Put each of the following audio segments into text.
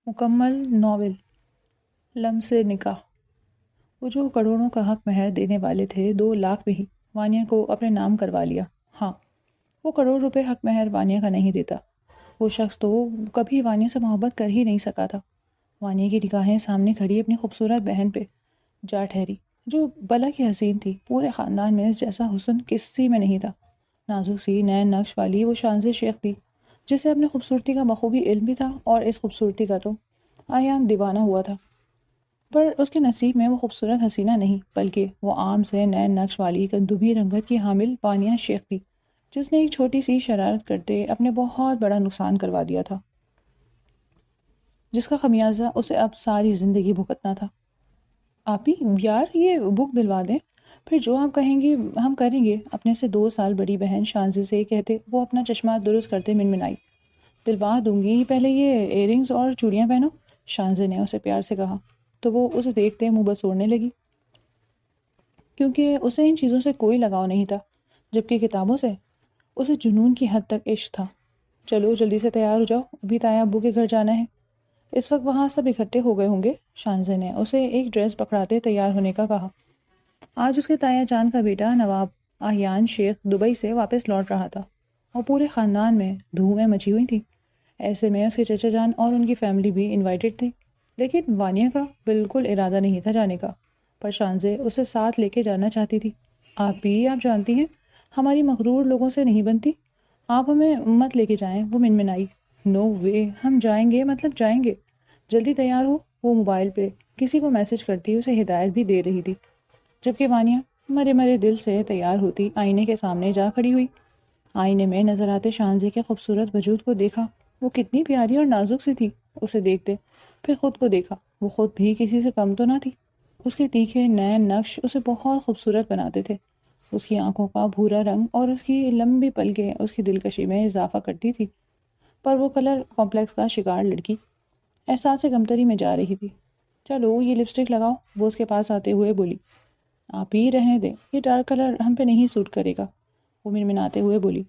مکمل ناول لمس نکاح۔ وہ جو کروڑوں کا حق مہر دینے والے تھے 2 لاکھ میں ہی وانیہ کو اپنے نام کروا لیا۔ ہاں، وہ کروڑ روپے حق مہر وانیہ کا نہیں دیتا۔ وہ شخص تو کبھی وانیہ سے محبت کر ہی نہیں سکا تھا۔ وانیہ کی نگاہیں سامنے کھڑی اپنی خوبصورت بہن پہ جا ٹھہری، جو بلا کی حسین تھی۔ پورے خاندان میں اس جیسا حسن کسی میں نہیں تھا۔ نازک سی نین نقش والی وہ شانزِ شیخ تھی، جسے اپنی خوبصورتی کا بخوبی علم بھی تھا، اور اس خوبصورتی کا تو آیان دیوانہ ہوا تھا۔ پر اس کے نصیب میں وہ خوبصورت حسینہ نہیں، بلکہ وہ عام سے نین نقش والی گندمی رنگت کی حامل وانیہ شیخ تھی، جس نے ایک چھوٹی سی شرارت کرتے اپنے بہت بڑا نقصان کروا دیا تھا، جس کا خمیازہ اسے اب ساری زندگی بھگتنا تھا۔ آپی یار یہ بک دلوا دیں، پھر جو آپ کہیں گی ہم کریں گے۔ اپنے سے 2 سال بڑی بہن شانزی سے کہتے وہ اپنا چشمہ درست کرتے منمنائی۔ دلوا دوں گی، پہلے یہ ایئرنگز اور چوڑیاں پہنو، شانزی نے اسے پیار سے کہا، تو وہ اسے دیکھتے منہ بسوڑنے لگی، کیونکہ اسے ان چیزوں سے کوئی لگاؤ نہیں تھا، جبکہ کتابوں سے اسے جنون کی حد تک عشق تھا۔ چلو جلدی سے تیار ہو جاؤ، ابھی تایا ابو کے گھر جانا ہے۔ اس وقت وہاں سب اکٹھے ہو گئے ہوں گے۔ شانزی نے اسے ایک ڈریس پکڑاتے تیار ہونے کا کہا۔ آج اس کے تایا جان کا بیٹا نواب آہیان شیخ دبئی سے واپس لوٹ رہا تھا، اور پورے خاندان میں دھومیں مچی ہوئی تھی۔ ایسے میں اس کے چچا جان اور ان کی فیملی بھی انوائٹڈ تھی، لیکن وانیہ کا بالکل ارادہ نہیں تھا جانے کا، پر شانزی اسے ساتھ لے کے جانا چاہتی تھی۔ آپ بھی آپ جانتی ہیں ہماری مغرور لوگوں سے نہیں بنتی، آپ ہمیں مت لے کے جائیں، وہ منمنائی۔ نو وے، ہم جائیں گے مطلب جائیں گے، جلدی تیار ہو۔ وہ موبائل پہ کسی کو میسج کرتی اسے ہدایت بھی دے رہی تھی، جبکہ وانیہ مرے مرے دل سے تیار ہوتی آئینے کے سامنے جا کھڑی ہوئی۔ آئینے میں نظر آتے شانزی کے خوبصورت وجود کو دیکھا، وہ کتنی پیاری اور نازک سی تھی۔ اسے دیکھتے پھر خود کو دیکھا، وہ خود بھی کسی سے کم تو نہ تھی۔ اس کے تیکھے نین نقش اسے بہت خوبصورت بناتے تھے۔ اس کی آنکھوں کا بھورا رنگ اور اس کی لمبی پلکیں اس کی دلکشی میں اضافہ کرتی تھی، پر وہ کلر کمپلیکس کا شکار لڑکی احساس کمتری میں جا رہی تھی۔ چلو یہ لپسٹک لگاؤ، وہ اس کے پاس آتے ہوئے بولی۔ آپ ہی رہنے دیں، یہ ڈارک کلر ہم پہ نہیں سوٹ کرے گا، وہ منمناتے ہوئے بولی۔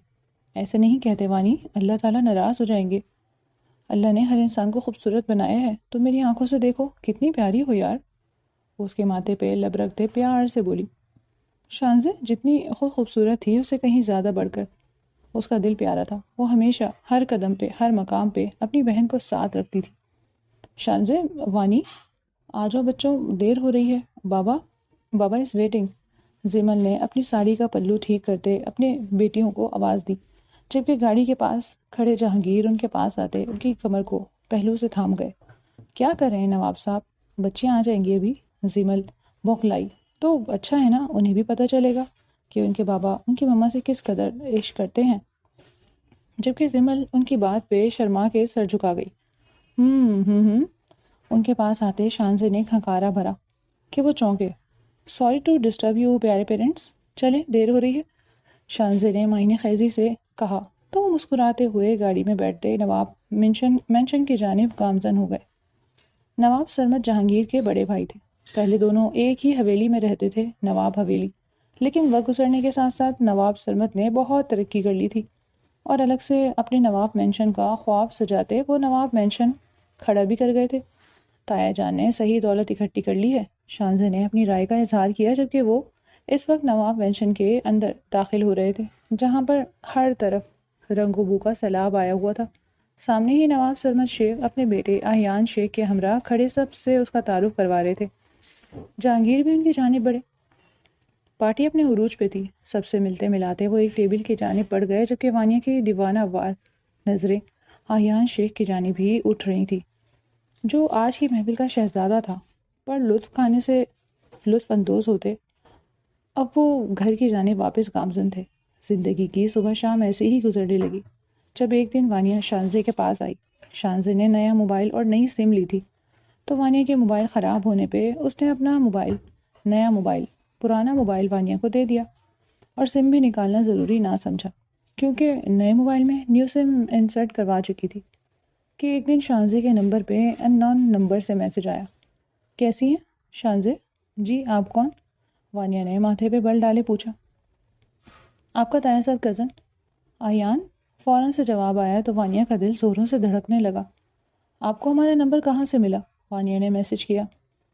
ایسے نہیں کہتے وانی، اللہ تعالیٰ ناراض ہو جائیں گے۔ اللہ نے ہر انسان کو خوبصورت بنایا ہے، تو میری آنکھوں سے دیکھو کتنی پیاری ہو یار، وہ اس کے ماتھے پہ لب رکھتے پیار سے بولی۔ شانزی جتنی خود خوبصورت تھی، اسے کہیں زیادہ بڑھ کر اس کا دل پیارا تھا۔ وہ ہمیشہ ہر قدم پہ ہر مقام پہ اپنی بہن کو ساتھ رکھتی تھی۔ شانزی، وانی آ جاؤ بچوں، دیر ہو رہی ہے، بابا از ویٹنگ۔ زمل نے اپنی ساڑی کا پلو ٹھیک کرتے اپنے بیٹیوں کو آواز دی، جبکہ گاڑی کے پاس کھڑے جہانگیر ان کے پاس آتے ان کی کمر کو پہلو سے تھام گئے۔ کیا کر رہے ہیں نواب صاحب، بچیاں آ جائیں گی ابھی۔ زمل بوکھلائی، تو اچھا ہے نا، انہیں بھی پتہ چلے گا کہ ان کے بابا ان کی مما سے کس قدر عشق کرتے ہیں۔ جبکہ زمل ان کی بات پہ شرما کے سر جھکا گئی۔ ان کے پاس آتے شانزی نے کھنکارا بھرا کہ وہ چونکے۔ سوری ٹو ڈسٹرب یو پیارے پیرنٹس، چلیں دیر ہو رہی ہے، شانزی نے معنی خیزی سے کہا، تو وہ مسکراتے ہوئے گاڑی میں بیٹھتے نواب مینشن کی جانب گامزن ہو گئے۔ نواب سرمد جہانگیر کے بڑے بھائی تھے، پہلے دونوں ایک ہی حویلی میں رہتے تھے، نواب حویلی، لیکن وقت گزرنے کے ساتھ ساتھ نواب سرمد نے بہت ترقی کر لی تھی، اور الگ سے اپنے نواب مینشن کا خواب سجاتے وہ نواب مینشن کھڑا بھی کر گئے تھے۔ تایا جان نے صحیح دولت اکٹھی کر لی ہے، شانزی نے اپنی رائے کا اظہار کیا، جبکہ وہ اس وقت نواب مینشن کے اندر داخل ہو رہے تھے، جہاں پر ہر طرف رنگ و بو کا سیلاب آیا ہوا تھا۔ سامنے ہی نواب سرمد شیخ اپنے بیٹے آہیان شیخ کے ہمراہ کھڑے سب سے اس کا تعارف کروا رہے تھے۔ جہانگیر بھی ان کی جانب بڑھے، پارٹی اپنے عروج پہ تھی۔ سب سے ملتے ملاتے وہ ایک ٹیبل کی جانب بڑھ گئے، جبکہ وانیہ کی دیوانہ وار نظریں آہیان شیخ کی جانب ہی اٹھ رہی تھی، جو آج کی محفل کا شہزادہ تھا، پر لطف کھانے سے لطف اندوز ہوتے اب وہ گھر کی جانب واپس گامزن تھے۔ زندگی کی صبح شام ایسے ہی گزرنے لگی، جب ایک دن وانیہ شانزی کے پاس آئی۔ شانزی نے نیا موبائل اور نئی سم لی تھی، تو وانیہ کے موبائل خراب ہونے پہ اس نے اپنا نیا موبائل پرانا موبائل وانیہ کو دے دیا، اور سم بھی نکالنا ضروری نہ سمجھا، کیونکہ نئے موبائل میں نیو سم انسرٹ کروا چکی تھی، کہ ایک دن شانزی کے نمبر پہ ان نون نمبر سے میسج آیا۔ کیسی ہیں شانزی؟ جی آپ کون؟ وانیہ نے ماتھے پہ بل ڈالے پوچھا۔ آپ کا تایا سر کزن آہیان، فوراً سے جواب آیا تو وانیہ کا دل زوروں سے دھڑکنے لگا۔ آپ کو ہمارا نمبر کہاں سے ملا؟ وانیہ نے میسج کیا۔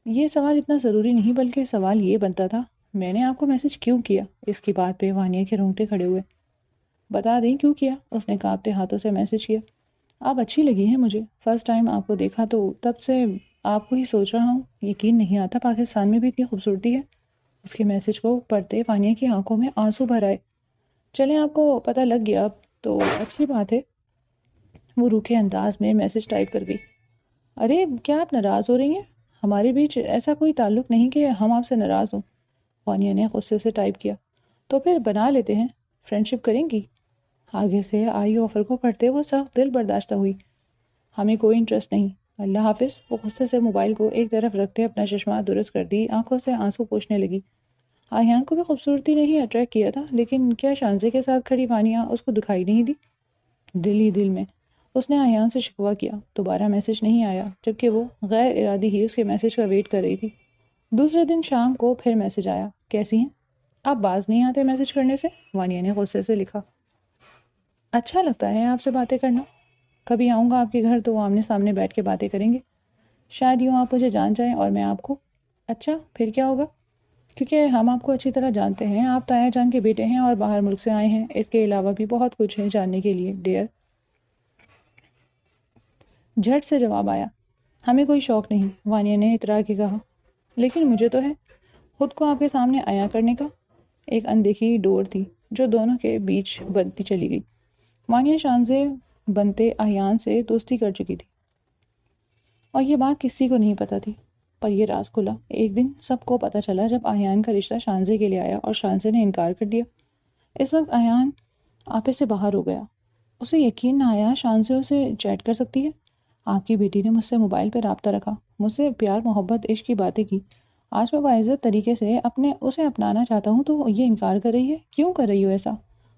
یہ سوال اتنا ضروری نہیں، بلکہ سوال یہ بنتا تھا میں نے آپ کو میسج کیوں کیا؟ اس کی بات پہ وانیہ کے رونگٹے کھڑے ہوئے۔ بتا دیں کیوں کیا؟ اس نے کانپتے ہاتھوں سے میسج کیا۔ آپ اچھی لگی ہیں مجھے، فرسٹ ٹائم آپ کو دیکھا تو تب سے آپ کو ہی سوچ رہا ہوں، یقین نہیں آتا پاکستان میں بھی اتنی خوبصورتی ہے۔ اس کے میسج کو پڑھتے وانیہ کی آنکھوں میں آنسو بھر آئے۔ چلیں آپ کو پتہ لگ گیا اب تو اچھی بات ہے۔ وہ روکھے انداز میں میسج ٹائپ کر گئی۔ ارے کیا آپ ناراض ہو رہی ہیں؟ ہمارے بیچ ایسا کوئی تعلق نہیں کہ ہم آپ سے ناراض ہوں۔ وانیہ نے غصے سے ٹائپ کیا۔ تو پھر بنا لیتے ہیں، فرینڈ شپ کریں گی؟ آگے سے آئی آفر کو پڑھتے وہ سخت دل برداشتہ ہوئی۔ ہمیں کوئی انٹرسٹ نہیں، اللہ حافظ۔ وہ غصے سے موبائل کو ایک طرف رکھتے اپنا چشمہ درست کر دی، آنکھوں سے آنسو پوچھنے لگی۔ آہیان کو بھی خوبصورتی نے ہی اٹریکٹ کیا تھا، لیکن کیا شانزے کے ساتھ کھڑی وانیہ اس کو دکھائی نہیں دی؟ دل ہی دل میں اس نے آہیان سے شکوہ کیا۔ دوبارہ میسج نہیں آیا، جبکہ وہ غیر ارادی ہی اس کے میسج کا ویٹ کر رہی تھی۔ دوسرے دن شام کو پھر میسج آیا۔ کیسی ہیں؟ آپ باز نہیں آتے میسج کرنے سے؟ وانیہ نے غصے سے لکھا۔ اچھا لگتا ہے آپ سے باتیں کرنا، کبھی آؤں گا آپ کے گھر تو آمنے سامنے بیٹھ کے باتیں کریں گے، شاید یوں آپ مجھے جان جائیں اور میں آپ کو۔ اچھا پھر کیا ہوگا؟ کیونکہ ہم آپ کو اچھی طرح جانتے ہیں، آپ تایا جان کے بیٹے ہیں اور باہر ملک سے آئے ہیں، اس کے علاوہ بھی بہت کچھ ہے جاننے کے لیے ڈیئر۔ جھٹ سے جواب آیا۔ ہمیں کوئی شوق نہیں، وانیہ نے اترا کے کہا، لیکن مجھے تو ہے، خود کو آپ کے سامنے عیاں کرنے کا۔ ایک اندیکھی ڈور تھی جو دونوں کے بیچ بنتی چلی گئی۔ وانیہ شانزے بنتے احیان سے دوستی کر چکی تھی اور یہ بات کسی کو نہیں پتہ تھی، پر یہ راز کھلا ایک دن سب کو پتہ چلا جب احیان کا رشتہ شانزے کے لیے آیا اور شانزے نے انکار کر دیا۔ اس وقت احیان آپے سے باہر ہو گیا۔ اسے یقین نہ آیا شانزے اسے چیٹ کر سکتی ہے۔ آپ کی بیٹی نے مجھ سے موبائل پہ رابطہ رکھا، مجھ سے پیار محبت عشق کی باتیں کی، آج میں باعزت طریقے سے اسے اپنانا چاہتا ہوں تو یہ انکار کر رہی ہے، کیوں کر رہی ہو ایسا؟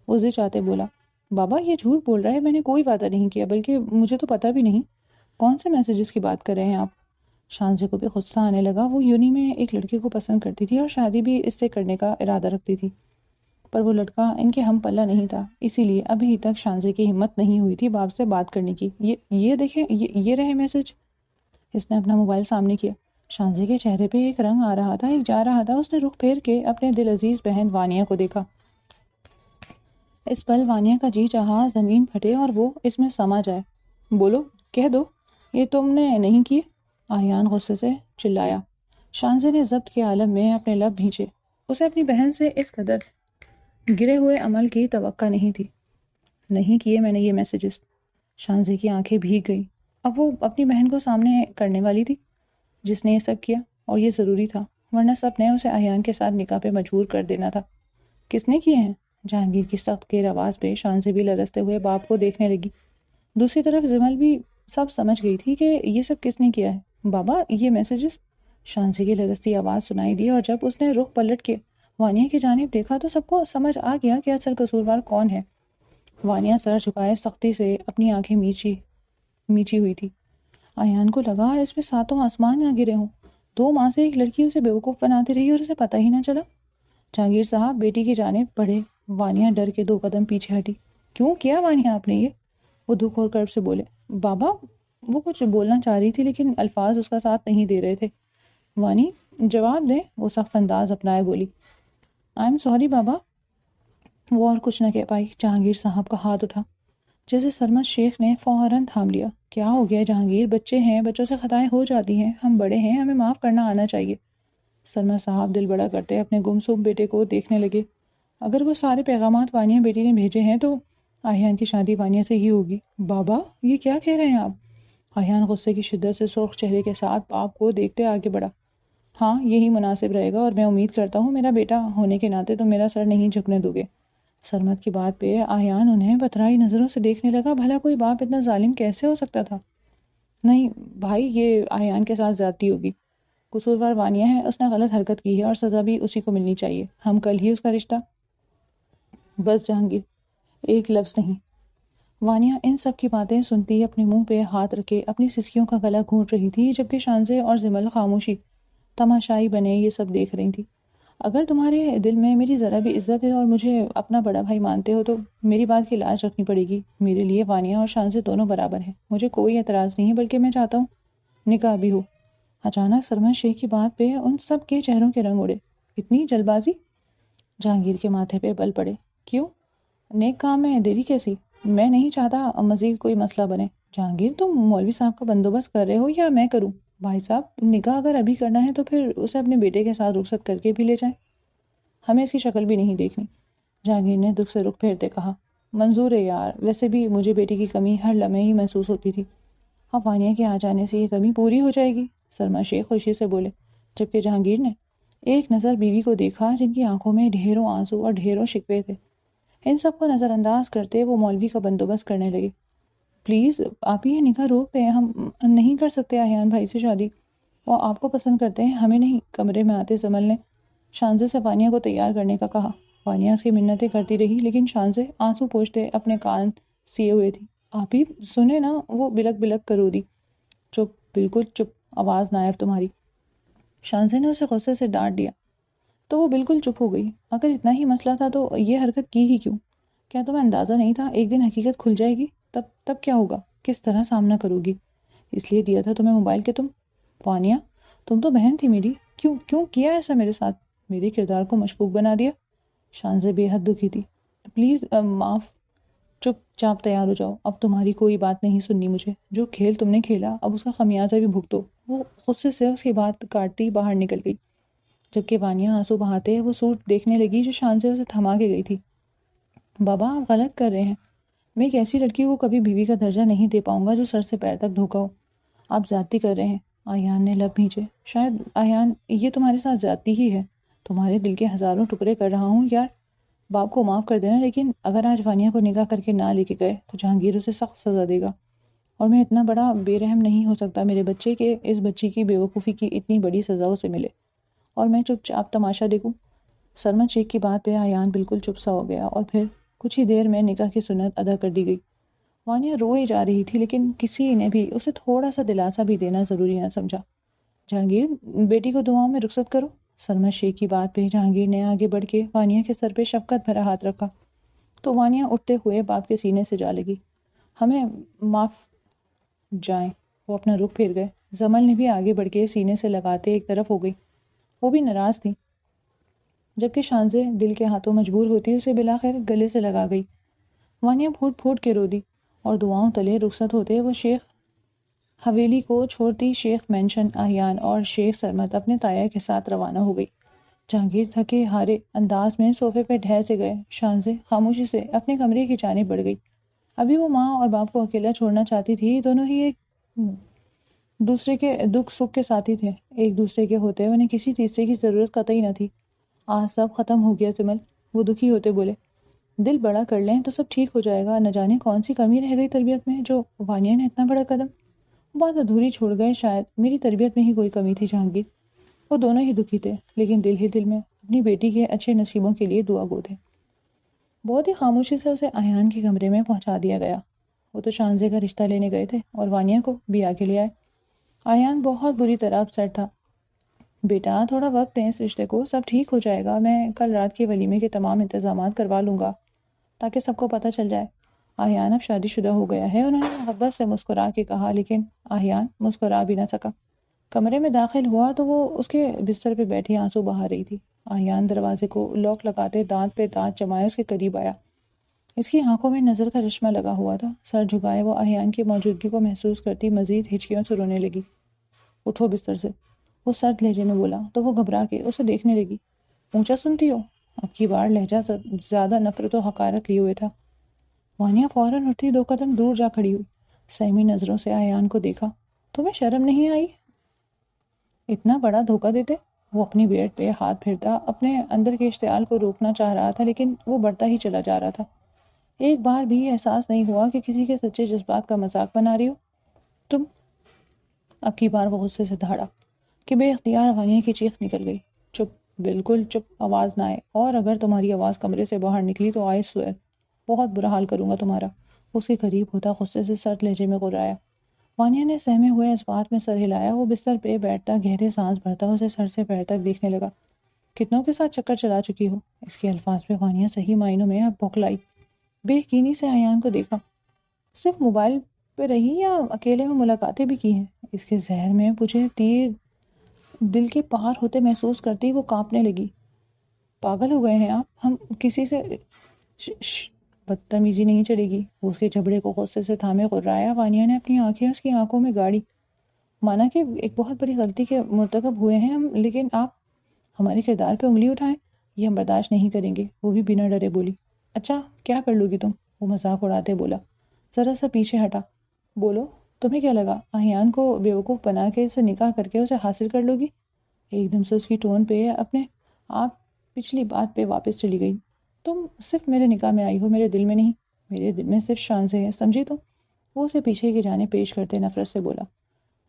اسے چاہتے بولا۔ بابا یہ جھوٹ بول رہا ہے، میں نے کوئی وعدہ نہیں کیا، بلکہ مجھے تو پتہ بھی نہیں کون سے میسیجز کی بات کر رہے ہیں آپ۔ شانزے کو بھی غصہ آنے لگا۔ وہ یونی میں ایک لڑکے کو پسند کرتی تھی اور شادی بھی اس سے کرنے کا ارادہ رکھتی تھی، پر وہ لڑکا ان کے ہم پلہ نہیں تھا، اسی لیے ابھی تک شانزے کی ہمت نہیں ہوئی تھی باپ سے بات کرنے کی۔ یہ دیکھیں، یہ رہے میسج۔ اس نے اپنا موبائل سامنے کیا۔ شانزے کے چہرے پہ ایک رنگ آ رہا تھا، ایک جا رہا تھا۔ اس نے رخ پھیر کے اپنے دل عزیز بہن وانیہ کو دیکھا۔ اس پل وانیہ کا جی چاہا زمین پھٹے اور وہ اس میں سما جائے۔ بولو، کہہ دو، یہ تم نے نہیں کیے؟ آہیان غصے سے چلایا۔ شانزے نے ضبط کے عالم میں اپنے لب بھینچے۔ اسے اپنی بہن سے اس قدر گرے ہوئے عمل کی توقع نہیں تھی۔ نہیں کیے میں نے یہ میسیجز۔ شانزے کی آنکھیں بھیگ گئیں۔ اب وہ اپنی بہن کو سامنے کرنے والی تھی جس نے یہ سب کیا، اور یہ ضروری تھا، ورنہ سب نے اسے احیان کے ساتھ نکاح پہ مجبور کر دینا تھا۔ کس نے کیے ہیں؟ جہانگیر کی سخت گیر آواز پہ شانزے بھی لرزتے ہوئے باپ کو دیکھنے لگی۔ دوسری طرف زمل بھی سب سمجھ گئی تھی کہ یہ سب کس نے کیا ہے۔ بابا یہ میسیجز؟ شانزے کی لرزتی آواز سنائی دی، اور جب اس نے رخ پلٹ کے وانیہ کی جانب دیکھا تو سب کو سمجھ آ گیا کہ اصل قصوروار کون ہے۔ وانیہ سر جھکائے سختی سے اپنی آنکھیں میچی ہوئی تھی۔ آیان کو لگا اس پہ ساتوں آسمان آ گرے ہوں۔ 2 ماہ سے ایک لڑکی اسے بیوقوف بناتی رہی اور اسے پتہ ہی نہ چلا۔ جہانگیر صاحب بیٹی کی جانب بڑھے۔ وانیہ ڈر کے 2 قدم پیچھے ہٹی۔ کیوں کیا وانیہ آپ نے یہ؟ وہ دکھ اور کرب سے بولے۔ بابا، وہ کچھ بولنا چاہ رہی تھی لیکن الفاظ اس کا ساتھ نہیں دے رہے تھے۔ وانی جواب دے، وہ سخت انداز اپنائے بولی۔ آئی ایم سوری بابا۔ وہ اور کچھ نہ کہہ پائی۔ جہانگیر صاحب کا ہاتھ اٹھا جیسے سرمد شیخ نے فوراً تھام لیا۔ کیا ہو گیا جہانگیر؟ بچے ہیں، بچوں سے خطائیں ہو جاتی ہیں، ہم بڑے ہیں، ہمیں معاف کرنا آنا چاہیے۔ سرمد صاحب دل بڑا کرتے اپنے گمسم بیٹے کو دیکھنے لگے۔ اگر وہ سارے پیغامات وانیہ بیٹی نے بھیجے ہیں تو آہیان کی شادی وانیہ سے ہی ہوگی۔ بابا یہ کیا کہہ رہے ہیں آپ؟ آہیان غصے کی شدت سے سرخ چہرے کے ساتھ باپ کو دیکھتے آگے بڑھا۔ ہاں یہی مناسب رہے گا، اور میں امید کرتا ہوں میرا بیٹا ہونے کے ناطے تم میرا سر نہیں جھکنے دو گے۔ سرمد کی بات پہ آہیان انہیں بترائی نظروں سے دیکھنے لگا۔ بھلا کوئی باپ اتنا ظالم کیسے ہو سکتا تھا؟ نہیں بھائی، یہ آہیان کے ساتھ زیادتی ہوگی۔ قصوروار وانیہ ہے، اس نے غلط حرکت کی ہے اور سزا بھی اسی کو ملنی چاہیے۔ ہم کل ہی اس کا رشتہ۔ بس جہانگیر، ایک لفظ نہیں۔ وانیہ ان سب کی باتیں سنتی اپنے منہ پہ ہاتھ رکھے اپنی سسکیوں کا گلا گھونٹ رہی تھی، جبکہ شانزے اور زمل خاموشی تماشائی بنے یہ سب دیکھ رہی تھی۔ اگر تمہارے دل میں میری ذرا بھی عزت ہے اور مجھے اپنا بڑا بھائی مانتے ہو تو میری بات کی لاج رکھنی پڑے گی۔ میرے لیے وانیہ اور شانزے دونوں برابر ہیں، مجھے کوئی اعتراض نہیں ہے، بلکہ میں چاہتا ہوں نکاح بھی ہو۔ اچانک سرمن شیخ کی بات پہ ان سب کے چہروں کے رنگ اڑے۔ اتنی جلد بازی؟ جہانگیر کے ماتھے پہ بل پڑے۔ کیوں؟ نیک کام میں دیری کیسی؟ میں نہیں چاہتا مزید کوئی مسئلہ بنے۔ جہانگیر، تم مولوی صاحب کا بندوبست کر رہے ہو یا میں کروں؟ بھائی صاحب، نکاح اگر ابھی کرنا ہے تو پھر اسے اپنے بیٹے کے ساتھ رخصت کر کے بھی لے جائیں، ہمیں اس کی شکل بھی نہیں دیکھنی۔ جہانگیر نے دکھ سے رخ پھیرتے کہا، منظور ہے یار، ویسے بھی مجھے بیٹی کی کمی ہر لمحے ہی محسوس ہوتی تھی، اب وانیہ کے آ جانے سے یہ کمی پوری ہو جائے گی۔ سرما شیخ خوشی سے بولے، جبکہ جہانگیر نے ایک نظر بیوی کو دیکھا جن کی آنکھوں میں ڈھیروں آنسو اور ڈھیروں شکوے تھے۔ ان سب کو نظر انداز کرتے وہ مولوی کا بندوبست کرنے لگے۔ پلیز آپ یہ نکاح روک دیں، ہم نہیں کر سکتے آہیان بھائی سے شادی، وہ آپ کو پسند کرتے ہیں، ہمیں نہیں۔ کمرے میں آتے زمل نے شانزے سے وانیہ کو تیار کرنے کا کہا۔ وانیہ اس کی منتیں کرتی رہی، لیکن شانزے آنسو پوچھتے اپنے کان سیے ہوئے تھی۔ آپ ہی سنیں نا، وہ بلک بلک کرو دی۔ چپ، بالکل چپ، آواز نہ آئے تمہاری۔ شانزے نے اسے غصے سے ڈانٹ دیا تو وہ بالکل چپ ہو گئی۔ اگر اتنا ہی مسئلہ تھا تو یہ حرکت کی ہی کیوں؟ کیا تمہیں اندازہ نہیں تھا ایک دن حقیقت کھل جائے گی؟ تب کیا ہوگا؟ کس طرح سامنا کرو گی؟ اس لیے دیا تھا تمہیں موبائل کہ تم وانیہ، تم تو بہن تھی میری، کیوں کیا ایسا میرے ساتھ؟ میرے کردار کو مشکوک بنا دیا۔ شانزے بے حد دکھی تھی۔ پلیز معاف۔ چپ چاپ تیار ہو جاؤ، اب تمہاری کوئی بات نہیں سننی مجھے۔ جو کھیل تم نے کھیلا اب اس کا خمیازہ بھی بھگتو۔ وہ غصے سے اس کی بات کاٹتی باہر نکل گئی، جبکہ وانیہ آنسو بہاتے وہ سوٹ دیکھنے لگی جو شانزے اسے تھما کے گئی تھی۔ بابا، آپ غلط کر رہے ہیں، میں ایک ایسی لڑکی کو کبھی بیوی کا درجہ نہیں دے پاؤں گا جو سر سے پیر تک دھوکا ہو۔ آپ زیادتی کر رہے ہیں۔ آیان نے لب بھینچے۔ شاید آیان یہ تمہارے ساتھ زیادتی ہی ہے، تمہارے دل کے ہزاروں ٹکڑے کر رہا ہوں یار، باپ کو معاف کر دینا، لیکن اگر آج وانیہ کو نکاح کر کے نہ لے کے گئے تو جہانگیر اسے سخت سزا دے گا، اور میں اتنا بڑا بے رحم نہیں ہو سکتا میرے بچے کہ اس بچی کی بے وقوفی کی اتنی بڑی سزا اسے ملے اور میں چپ چاپ تماشا دیکھوں۔ سرمن شیخ کی بات پہ آیان بالکل چپ سا ہو گیا اور پھر کچھ ہی دیر میں نکاح کی سنت ادا کر دی گئی۔ وانیہ روئے جا رہی تھی، لیکن کسی نے بھی اسے تھوڑا سا دلاسا بھی دینا ضروری نہ سمجھا۔ جہانگیر، بیٹی کو دعاؤں میں رخصت کرو۔ سرمن شیخ کی بات پہ جہانگیر نے آگے بڑھ کے وانیہ کے سر پہ شفقت بھرا ہاتھ رکھا تو وانیہ اٹھتے ہوئے باپ کے سینے سے جا لگی۔ ہمیں معاف جائیں۔ وہ اپنا رخ پھیر گئے۔ زمل نے بھی آگے بڑھ کے سینے سے لگاتے ایک طرف ہو گئی، وہ بھی ناراض تھی، جبکہ شانزے دل کے ہاتھوں مجبور ہوتی اسے بلاخر گلے سے لگا گئی۔ وانیہ پھوٹ پھوٹ کے رو دی اور دعاؤں تلے رخصت ہوتے وہ شیخ حویلی کو چھوڑتی شیخ مینشن آہیان اور شیخ سرمت اپنے تایا کے ساتھ روانہ ہو گئی۔ جہانگیر تھکے ہارے انداز میں صوفے پہ ڈھیر سے گئے۔ شانزے خاموشی سے اپنے کمرے کی جانب بڑھ گئی۔ ابھی وہ ماں اور باپ کو اکیلا چھوڑنا چاہتی تھی، دونوں ہی ایک دوسرے کے دکھ سکھ کے ساتھی تھے، ایک دوسرے کے ہوتے انہیں کسی تیسرے کی ضرورت قطعی نہ تھی۔ آج سب ختم ہو گیا سمل، وہ دکھی ہوتے بولے۔ دل بڑا کر لیں تو سب ٹھیک ہو جائے گا، نہ جانے کون سی کمی رہ گئی تربیت میں جو وانیہ نے اتنا بڑا قدم بات ادھوری چھوڑ گئے۔ شاید میری تربیت میں ہی کوئی کمی تھی جہانگیر۔ وہ دونوں ہی دکھی تھے، لیکن دل ہی دل میں اپنی بیٹی کے اچھے نصیبوں کے لیے دعا گو تھے۔ بہت ہی خاموشی سے اسے آیان کے کمرے میں پہنچا دیا گیا۔ وہ تو شانزے کا رشتہ لینے گئے تھے اور وانیہ کو بھی آگے لے آئے۔ آیان بہت بری طرح اپسیٹ تھا۔ بیٹا، تھوڑا وقت دیں اس رشتے کو، سب ٹھیک ہو جائے گا، میں کل رات کے ولیمے کے تمام انتظامات کروا لوں گا تاکہ سب کو پتہ چل جائے۔ آہیان اب شادی شدہ ہو گیا ہے، انہوں نے محبت سے مسکرا کے کہا، لیکن آہیان مسکرا بھی نہ سکا۔ کمرے میں داخل ہوا تو وہ اس کے بستر پہ بیٹھی آنسو بہا رہی تھی۔ آہیان دروازے کو لاک لگاتے دانت پہ دانت جمائے اس کے قریب آیا۔ اس کی آنکھوں میں نظر کا چشمہ لگا ہوا تھا۔ سر جھکائے وہ آہیان کی موجودگی کو محسوس کرتی مزید ہچکیوں سے رونے لگی۔ اٹھو بستر سے، وہ سرد لہجے میں بولا تو وہ گھبرا کے اسے دیکھنے لگی۔ اونچا سنتی ہو؟ اب کی بار لہجہ زیادہ نفرت و حقارت لیے ہوئے تھا۔ وانیہ فوراً اٹھی 2 قدم دور جا کھڑی ہوئی، سہمی نظروں سے آیان کو دیکھا۔ تمہیں شرم نہیں آئی؟ اتنا بڑا دھوکہ دیتے؟ وہ اپنی بیٹ پہ ہاتھ پھرتا اپنے اندر کے اشتعال کو روکنا چاہ رہا تھا، لیکن وہ بڑھتا ہی چلا جا رہا تھا۔ ایک بار بھی احساس نہیں ہوا کہ کسی کے سچے جذبات کا مذاق بنا رہی ہو تم؟ اب کی بار وہ غصے سے دھاڑا کہ بے اختیار وانیہ کی چیخ نکل گئی۔ چپ، بالکل چپ، آواز نہ آئے، اور اگر تمہاری آواز کمرے سے باہر نکلی تو آئے سوئر بہت برا حال کروں گا تمہارا۔ اس کے قریب ہوتا غصے سے سرد لہجے میں غرایا۔ وانیہ نے سہمے ہوئے اس بات میں سر ہلایا۔ وہ بستر پہ بیٹھتا گہرے سانس بھرتا اسے سر سے پیر تک دیکھنے لگا۔ کتنوں کے ساتھ چکر چلا چکی ہو؟ اس کے الفاظ پہ وانیہ صحیح معنوں میں اب بوکھلائی، بے یقینی سے ایان کو دیکھا۔ صرف موبائل پہ رہی یا اکیلے میں ملاقاتیں بھی کی ہیں؟ اس کے ذہن میں مجھے تیر دل کے پار ہوتے محسوس کرتی وہ کانپنے لگی۔ پاگل ہو گئے ہیں آپ؟ ہم کسی سے بدتمیزی نہیں چلے گی۔ اس کے جبڑے کو غصے سے تھامے غرایا وانیہ نے اپنی آنکھیں اس کی آنکھوں میں گاڑی۔ مانا کہ ایک بہت بڑی غلطی کے مرتکب ہوئے ہیں ہم، لیکن آپ ہمارے کردار پہ انگلی اٹھائیں یہ ہم برداشت نہیں کریں گے۔ وہ بھی بنا ڈرے بولی۔ اچھا کیا کر لو گی تم؟ وہ مذاق اڑاتے بولا۔ ذرا سا پیچھے ہٹا۔ بولو تمہیں کیا لگا احیان کو بیوقوف بنا کے اسے نکاح کر کے اسے حاصل کر لو گی؟ ایک دم سے اس کی ٹون پہ اپنے آپ پچھلی بات پہ واپس چلی گئی۔ تم صرف میرے نکاح میں آئی ہو، میرے دل میں نہیں۔ میرے دل میں صرف شان سے ہے، سمجھی تم؟ وہ اسے پیچھے کی جانب پیش کرتے نفرت سے بولا۔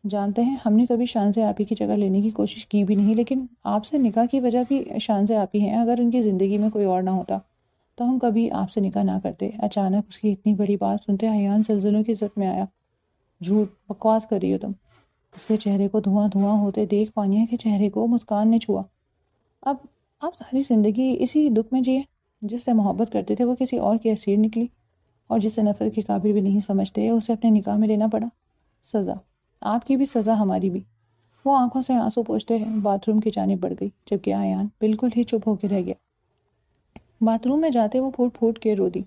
جانتے ہیں ہم نے کبھی شان سے آپی کی جگہ لینے کی کوشش کی بھی نہیں، لیکن آپ سے نکاح کی وجہ بھی شان سے آپی ہیں۔ اگر ان کی زندگی میں کوئی اور نہ ہوتا تو ہم کبھی آپ سے نکاح نہ کرتے۔ اچانک اس کی اتنی بڑی بات سنتے ایان زلزلوں کی زد میں آیا۔ جھوٹ بکواس کر رہی ہو تم۔ اس کے چہرے کو دھواں دھواں ہوتے دیکھ وانیہ کے چہرے کو مسکان نے چھوا۔ اب آپ ساری زندگی اسی دکھ میں جیے؟ جس سے محبت کرتے تھے وہ کسی اور کی اسیر نکلی، اور جس سے نفرت کے قابل بھی نہیں سمجھتے اسے اپنے نکاح میں لینا پڑا۔ سزا آپ کی بھی، سزا ہماری بھی۔ وہ آنکھوں سے آنسو پوچھتے باتھ روم کی جانب بڑھ گئی، جبکہ ایان بالکل ہی چپ ہو کے رہ گیا۔ باتھ روم میں جاتے وہ پھوٹ پھوٹ کے رو دی۔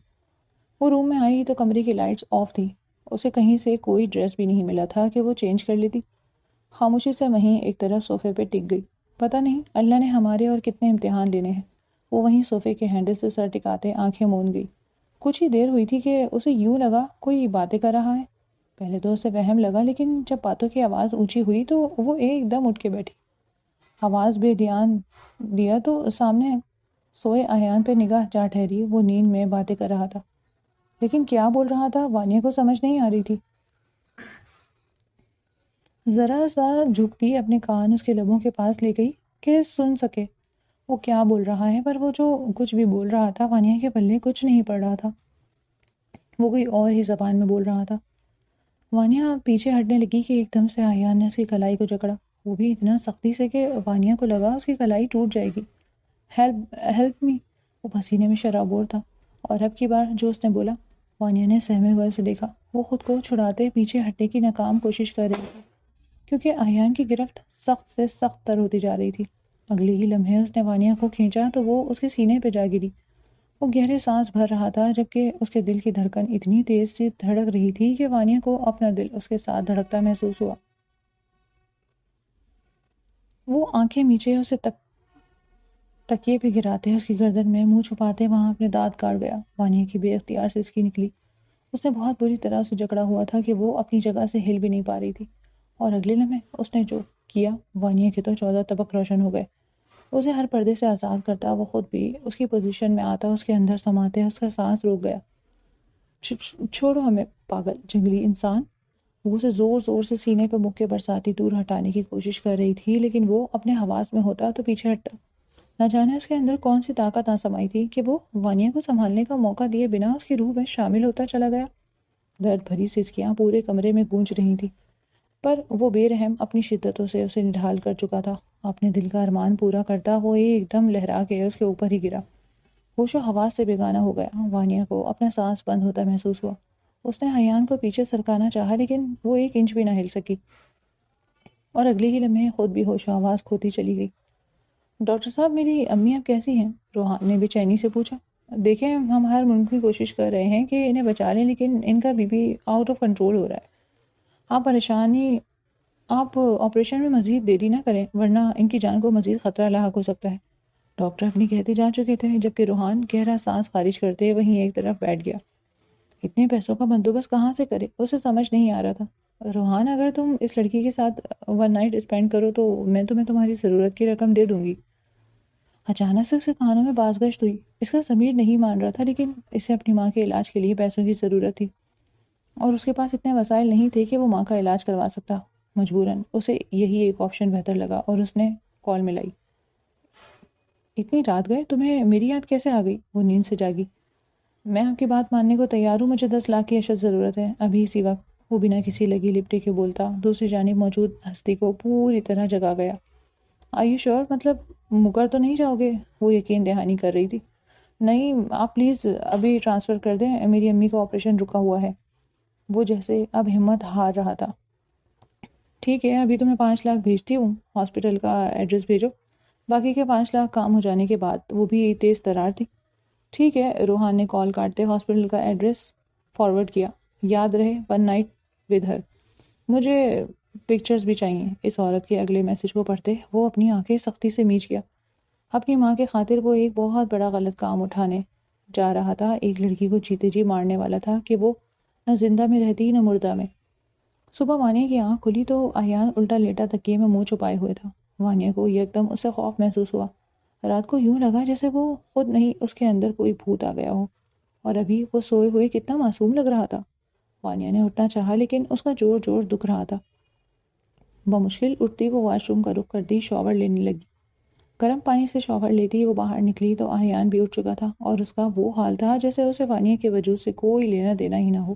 وہ روم میں آئی تو کمرے کی لائٹس آف تھی۔ اسے کہیں سے کوئی ڈریس بھی نہیں ملا تھا کہ وہ چینج کر لیتی۔ خاموشی سے وہیں ایک طرف صوفے پہ ٹک گئی۔ پتہ نہیں اللہ نے ہمارے اور کتنے امتحان لینے ہیں۔ وہ وہیں صوفے کے ہینڈل سے سر ٹکاتے آنکھیں مون گئی۔ کچھ ہی دیر ہوئی تھی کہ اسے یوں لگا کوئی باتیں کر رہا ہے۔ پہلے تو اسے وہم لگا، لیکن جب باتوں کی آواز اونچی ہوئی تو وہ ایک دم اٹھ کے بیٹھی۔ آواز بے دھیان دیا تو سامنے سوئے ایان پہ نگاہ جا ٹھہری۔ وہ نیند میں باتیں کر رہا تھا، لیکن کیا بول رہا تھا وانیہ کو سمجھ نہیں آ رہی تھی۔ ذرا سا جھکتی اپنے کان اس کے لبوں کے پاس لے گئی کہ سن سکے وہ کیا بول رہا ہے، پر وہ جو کچھ بھی بول رہا تھا وانیہ کے پلے کچھ نہیں پڑ رہا تھا۔ وہ کوئی اور ہی زبان میں بول رہا تھا۔ وانیہ پیچھے ہٹنے لگی کہ ایک دم سے ایان نے اس کی کلائی کو جکڑا، وہ بھی اتنا سختی سے کہ وانیہ کو لگا اس کی کلائی ٹوٹ جائے گی۔ Help me. وہ پسینے میں شرابور تھا، اور اب کی بار جو اس نے بولا وانیہ نے سہمے ہوئے سے دیکھا۔ وہ خود کو چھڑاتے پیچھے ہٹنے کی ناکام کوشش کر رہی تھی، کیونکہ ایان کی گرفت سخت سے سخت تر ہوتی جا رہی تھی۔ اگلے ہی لمحے اس نے وانیہ کو کھینچا تو وہ اس کے سینے پہ جا گری۔ وہ گہرے سانس بھر رہا تھا، جبکہ اس کے دل کی دھڑکن اتنی تیز سے دھڑک رہی تھی کہ وانیہ کو اپنا دل اس کے ساتھ دھڑکتا محسوس ہوا۔ وہ آنکھیں میچے اسے تکیے پہ گراتے اس کی گردن میں منہ چھپاتے وہاں اپنے دانت کاٹ گیا۔ وانیہ کی بے اختیار سے اس کی نکلی۔ اس نے بہت بری طرح سے جکڑا ہوا تھا کہ وہ اپنی جگہ سے ہل بھی نہیں پا رہی تھی، اور اگلے لمحے اس نے جو کیا وانیہ کے تو 14 طبق روشن ہو گئے۔ اسے ہر پردے سے آزاد کرتا، وہ خود بھی اس کی پوزیشن میں آتا، اس کے اندر سماتے اس کا سانس روک گیا۔ چھوڑو ہمیں پاگل جنگلی انسان۔ وہ اسے زور زور سے سینے پہ مکے برساتی دور ہٹانے کی کوشش کر رہی تھی، لیکن وہ اپنے حواس میں ہوتا تو پیچھے ہٹتا۔ نہ جانے اس کے اندر کون سی طاقت آ سمائی تھی کہ وہ وانیہ کو سنبھالنے کا موقع دیے بنا اس کی روح میں شامل ہوتا چلا گیا۔ درد بھری سسکیاں پورے کمرے میں گونج رہی تھی، پر وہ بے رحم اپنی شدتوں سے اسے نڈھال کر چکا تھا۔ اپنے دل کا ارمان پورا کرتا وہ ایک دم لہرا کے اس کے اوپر ہی گرا۔ ہوش و حواس سے بیگانہ ہو گیا۔ وانیہ کو اپنا سانس بند ہوتا محسوس ہوا۔ اس نے ایان کو پیچھے سرکانا چاہا، لیکن وہ ایک انچ بھی نہ ہل سکی، اور اگلے ہی لمحے خود بھی ہوش و حواس کھوتی چلی گئی۔ ڈاکٹر صاحب میری امی اب کیسی ہیں؟ روحان نے بے چینی سے پوچھا۔ دیکھیں ہم ہر ممکن کوشش کر رہے ہیں کہ انہیں بچا لیں، لیکن ان کا B P out of control ہو رہا ہے۔ آپ آپریشن میں مزید دیری نہ کریں، ورنہ ان کی جان کو مزید خطرہ لاحق ہو سکتا ہے۔ ڈاکٹر اپنی کہتے جا چکے تھے، جبکہ روحان گہرا سانس خارج کرتے وہیں ایک طرف بیٹھ گیا۔ اتنے پیسوں کا بندوبست کہاں سے کرے؟ اسے سمجھ نہیں آ رہا تھا۔ روحان اگر تم اس لڑکی کے ساتھ 1 نائٹ اسپینڈ کرو تو میں تمہیں تمہاری ضرورت کی رقم دے دوں گی۔ اچانک سے اس کے کانوں میں باز گشت ہوئی۔ اس کا ضمیر نہیں مان رہا تھا، لیکن اسے اپنی ماں کے علاج کے لیے پیسوں کی ضرورت تھی، اور اس کے پاس اتنے وسائل نہیں تھے کہ وہ ماں کا علاج کروا سکتا۔ مجبوراً اسے یہی ایک آپشن بہتر لگا، اور اس نے کال ملائی۔ اتنی رات گئے، تمہیں میری یاد کیسے آ گئی؟ وہ نیند سے جاگی۔ میں آپ کی بات ماننے کو تیار ہوں، مجھے 10 لاکھ کی اشد ضرورت ہے، ابھی اسی وقت۔ وہ بنا کسی لگی لپٹے کے بولتا دوسری جانب موجود ہستی کو پوری طرح جگا گیا۔ Are you sure? مطلب مکر تو نہیں جاؤ گے؟ وہ یقین دہانی کر رہی تھی۔ نہیں آپ پلیز ابھی ٹرانسفر کر دیں، میری امی کا آپریشن رکا ہوا ہے۔ وہ جیسے اب ہمت ہار رہا تھا۔ ٹھیک ہے ابھی تو میں 5 لاکھ بھیجتی ہوں، ہاسپٹل کا ایڈریس بھیجو، باقی کے 5 لاکھ کام ہو جانے کے بعد۔ وہ بھی تیز ترار تھی۔ ٹھیک ہے، روحان نے کال کاٹتے ہاسپٹل کا ایڈریس فارورڈ کیا۔ یاد رہے 1 نائٹ ود ہر۔ مجھے پکچرز بھی چاہیے۔ اس عورت کے اگلے میسج کو پڑھتے وہ اپنی آنکھیں سختی سے میچ گیا۔ اپنی ماں کے خاطر وہ ایک بہت بڑا غلط کام اٹھانے جا رہا تھا، ایک لڑکی کو جیتے جی مارنے والا تھا کہ وہ نہ زندہ میں رہتی نہ مردہ میں۔ صبح وانیہ کی آنکھ کھلی تو ایان الٹا لیٹا تکیے میں منہ چھپائے ہوئے تھا۔ وانیہ کو یکدم اس سے خوف محسوس ہوا۔ رات کو یوں لگا جیسے وہ خود نہیں، اس کے اندر کوئی بھوت آ گیا ہو، اور ابھی وہ سوئے ہوئے کتنا معصوم لگ رہا تھا۔ وانیہ نے اٹھنا چاہا لیکن اس کا جوڑ جوڑ دکھ رہا تھا۔ بمشکل اٹھتی وہ واش روم کا رخ کرتی شاور لینے لگی۔ گرم پانی سے شاور لیتی وہ باہر نکلی تو ایان بھی اٹھ چکا تھا، اور اس کا وہ حال تھا جیسے اسے وانیہ کے وجود سے کوئی لینا دینا ہی نہ ہو۔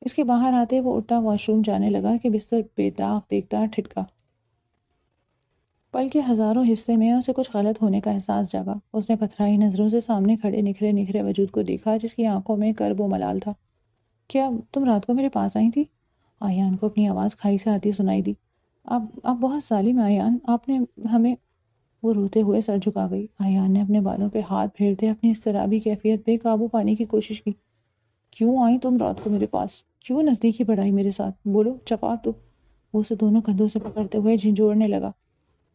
اس کے باہر آتے وہ اٹھتا واش روم جانے لگا کہ بستر بے داغ دیکھتا ٹھٹکا۔ پل کے ہزاروں حصے میں اسے کچھ غلط ہونے کا احساس جاگا۔ اس نے پتھرائی نظروں سے سامنے کھڑے نکھرے نکھرے وجود کو دیکھا جس کی آنکھوں میں کرب و ملال تھا۔ کیا تم رات کو میرے پاس آئی تھی؟ ایان کو اپنی آواز کھائی سے آتی سنائی دی۔ آپ بہت ظالم ہیں ایان، آپ نے ہمیں… وہ روتے ہوئے سر جھکا گئی۔ ایان نے اپنے بالوں پہ ہاتھ پھیرتے اپنی اضطرابی کیفیت پہ قابو پانے کی کوشش کی۔ کیوں آئی تم رات کو میرے پاس؟ کیوں نزدیکی بڑھائی میرے ساتھ؟ بولو، جواب دو۔ وہ اسے دونوں کندھوں سے پکڑتے ہوئے جھنجھوڑنے لگا۔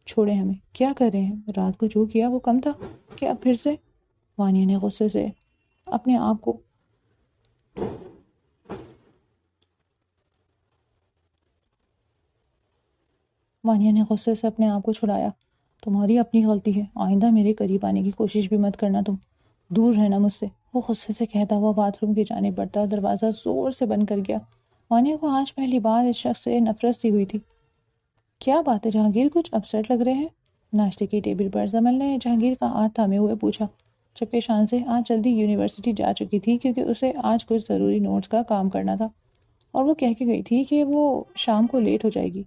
چھوڑیں ہمیں، کیا کر رہے ہیں؟ رات کو جو کیا وہ کم تھا کہ اب پھر سے؟ وانیہ نے غصے سے اپنے آپ کو چھڑایا۔ تمہاری اپنی غلطی ہے، آئندہ میرے قریب آنے کی کوشش بھی مت کرنا، تم دور رہنا مجھ سے۔ وہ غصے سے کہتا ہوا باتھ روم کی جانب بڑھتا، دروازہ زور سے بند کر گیا۔ وانیہ کو آج پہلی بار اس شخص سے نفرت سی ہوئی تھی۔ کیا بات ہے جہانگیر، کچھ اپسیٹ لگ رہے ہیں؟ ناشتے کی ٹیبل پر زمل نے جہانگیر کا ہاتھ تھامے ہوئے پوچھا، جبکہ شانزیں آج جلدی یونیورسٹی جا چکی تھی کیونکہ اسے آج کچھ ضروری نوٹس کا کام کرنا تھا، اور وہ کہہ کے گئی تھی کہ وہ شام کو لیٹ ہو جائے گی۔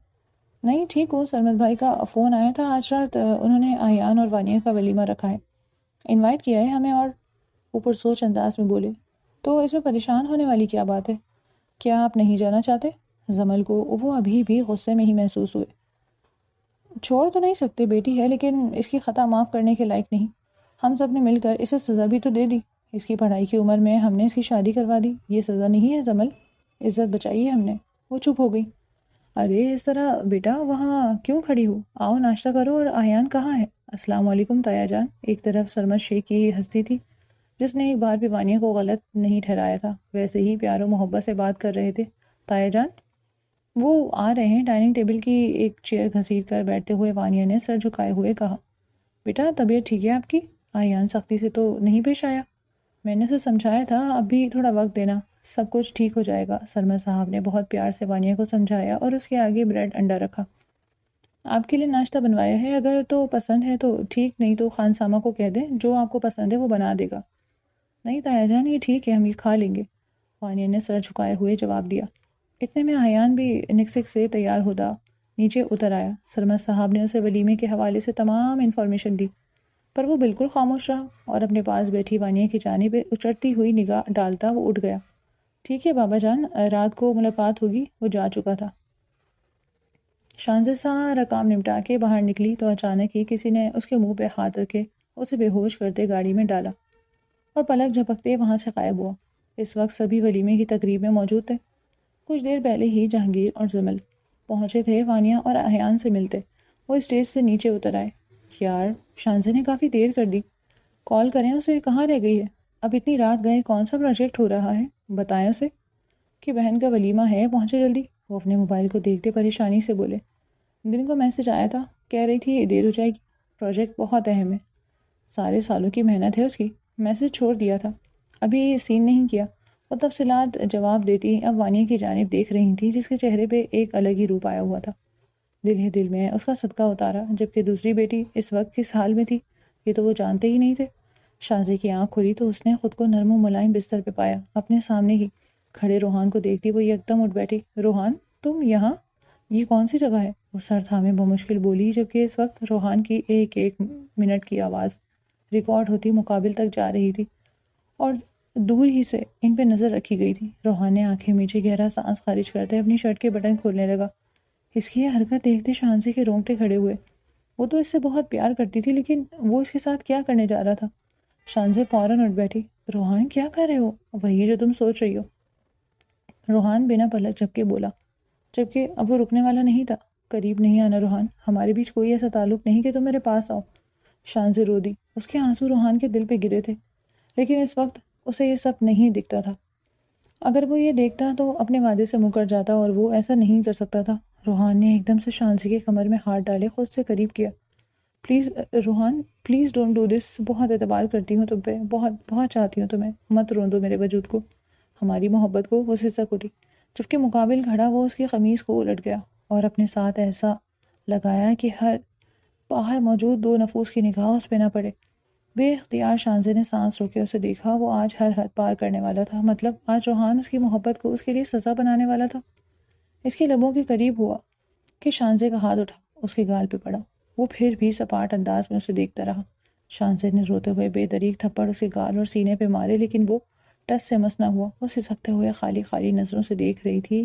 نہیں ٹھیک ہو، سرمد بھائی کا فون آیا تھا آج رات، انہوں نے ایان اور وانیہ کا ولیمہ رکھا ہے، انوائٹ کیا ہے ہمیں، اور اوپر سوچ انداز میں بولے، تو اس میں پریشان ہونے والی کیا بات ہے؟ کیا آپ نہیں جانا چاہتے؟ زمل کو وہ ابھی بھی غصے میں ہی محسوس ہوئے۔ چھوڑ تو نہیں سکتے، بیٹی ہے، لیکن اس کی خطا معاف کرنے کے لائق نہیں۔ ہم سب نے مل کر اسے سزا بھی تو دے دی۔ اس کی پڑھائی کی عمر میں ہم نے اس کی شادی کروا دی، یہ سزا نہیں ہے زمل، عزت بچائی ہے ہم نے۔ وہ چپ ہو گئی۔ ارے اس طرح بیٹا وہاں کیوں کھڑی ہو؟ آؤ ناشتہ کرو، اور ایان کہاں ہے؟ السلام علیکم تایا جان۔ ایک طرف سرمد شیخ کی ہستی تھی جس نے ایک بار بھی وانیہ کو غلط نہیں ٹھہرایا تھا، ویسے ہی پیار و محبت سے بات کر رہے تھے۔ تایا جان وہ آ رہے ہیں۔ ڈائننگ ٹیبل کی ایک چیئر گھسیٹ کر بیٹھتے ہوئے وانیہ نے سر جھکائے ہوئے کہا۔ بیٹا طبیعت ٹھیک ہے آپ کی؟ ایان سختی سے تو نہیں پیش آیا۔ میں نے اسے سمجھایا تھا، اب بھی تھوڑا وقت دینا، سب کچھ ٹھیک ہو جائے گا۔ سرمد صاحب نے بہت پیار سے وانیہ کو سمجھایا اور اس کے آگے بریڈ انڈا رکھا۔ آپ کے لیے ناشتہ بنوایا ہے، اگر تو پسند ہے تو ٹھیک، نہیں تو خان سامہ کو کہہ دیں جو آپ کو پسند ہے وہ بنا دے گا۔ نہیں تایا جان یہ ٹھیک ہے، ہم یہ کھا لیں گے، وانیہ نے سر جھکائے ہوئے جواب دیا۔ اتنے میں ایان بھی نکسک سے تیار ہوتا نیچے اتر آیا۔ سرمد صاحب نے اسے ولیمے کے حوالے سے تمام انفارمیشن دی، پر وہ بالکل خاموش رہا اور اپنے پاس بیٹھی وانیہ کی جانب اچڑتی ہوئی نگاہ ڈالتا وہ اٹھ گیا۔ ٹھیک ہے بابا جان، رات کو ملاقات ہوگی۔ وہ جا چکا تھا۔ شانزیں سارا کام نمٹا کے باہر نکلی تو اچانک ہی کسی نے اس کے منہ پہ ہاتھ رکھے اسے بے ہوش کرتے گاڑی میں ڈالا اور پلک جھپکتے وہاں سے غائب ہوا۔ اس وقت سبھی ولیمے کی تقریب میں موجود تھے۔ کچھ دیر پہلے ہی جہانگیر اور زمل پہنچے تھے وانیہ اور ایان سے ملتے۔ وہ اسٹیج سے نیچے اتر آئے۔ یار شانزیں نے کافی دیر کر دی، کال کریں اسے، کہاں رہ گئی ہے؟ اب اتنی رات گئے کون سا پروجیکٹ ہو رہا ہے؟ بتائیں اسے کہ بہن کا ولیمہ ہے، پہنچے جلدی۔ وہ اپنے موبائل کو دیکھتے پریشانی سے بولے۔ دن کو میسج آیا تھا، کہہ رہی تھی دیر ہو جائے گی، پروجیکٹ بہت اہم ہے، سارے سالوں کی محنت ہے اس کی۔ میسج چھوڑ دیا تھا، ابھی سین نہیں کیا۔ وہ تفصیلات جواب دیتی اب وانیہ کی جانب دیکھ رہی تھی جس کے چہرے پہ ایک الگ ہی روپ آیا ہوا تھا۔ دل ہی دل میں اس کا صدقہ اتارا، جبکہ دوسری بیٹی اس وقت کس حال میں تھی یہ تو وہ جانتے ہی نہیں تھے۔ شانزی کی آنکھ کھلی تو اس نے خود کو نرم و ملائم بستر پہ پایا، اپنے سامنے ہی کھڑے روحان کو دیکھتی وہ یکدم اٹھ بیٹھی۔ روحان تم یہاں؟ یہ کون سی جگہ ہے؟ وہ سر تھامے بمشکل بولی، جبکہ اس وقت روحان کی ایک ایک منٹ کی آواز ریکارڈ ہوتی مقابل تک جا رہی تھی اور دور ہی سے ان پہ نظر رکھی گئی تھی۔ روحان نے آنکھیں میچے گہرا سانس خارج کرتے اپنی شرٹ کے بٹن کھولنے لگا۔ اس کی یہ حرکت دیکھتے شانزی کے رونگٹے کھڑے ہوئے۔ وہ تو اس سے بہت پیار کرتی تھی، لیکن وہ اس کے ساتھ کیا کرنے جا رہا تھا؟ شانزی فوراً اٹھ بیٹھی۔ روحان کیا کر رہے ہو؟ وہی جو تم سوچ رہی ہو، روحان بنا پلک جھپکے بولا، جبکہ اب وہ رکنے والا نہیں تھا۔ قریب نہیں آنا روحان، ہمارے بیچ کوئی ایسا تعلق نہیں کہ تم میرے پاس آؤ۔ شانزی رو دی۔ اس کے آنسو روحان کے دل پہ گرے تھے، لیکن اس وقت اسے یہ سب نہیں دکھتا تھا۔ اگر وہ یہ دیکھتا تو اپنے وعدے سے مکر جاتا، اور وہ ایسا نہیں کر سکتا تھا۔ روحان نے ایک دم سے شانزی کے کمر میں ہاتھ ڈالے خود سے قریب کیا۔ Please Rohan, please don't do this, بہت اعتبار کرتی ہوں تم پہ، بہت بہت چاہتی ہوں تمہیں، مت روندو میرے وجود کو، ہماری محبت کو۔ وہ سسک اٹھی، جبکہ مقابل کھڑا وہ اس کی قمیض کو الٹ گیا اور اپنے ساتھ ایسا لگایا کہ ہر باہر موجود دو نفوس کی نگاہ اس پہ نہ پڑے۔ بے اختیار شانزی نے سانس روکے اسے دیکھا۔ وہ آج ہر حد پار کرنے والا تھا، مطلب آج روحان اس کی محبت کو اس کے لیے سزا بنانے والا تھا۔ اس کے لبوں کے قریب ہوا کہ شانزی کا ہاتھ اٹھا، اس کے گال پہ پڑا۔ وہ پھر بھی سپاٹ انداز میں اسے دیکھتا رہا۔ شانزی نے روتے ہوئے بے دریغ تھپڑ اس کے گال اور سینے پہ مارے، لیکن وہ ٹس سے مس نہ ہوا۔ وہ سسکتے ہوئے خالی خالی نظروں سے دیکھ رہی تھی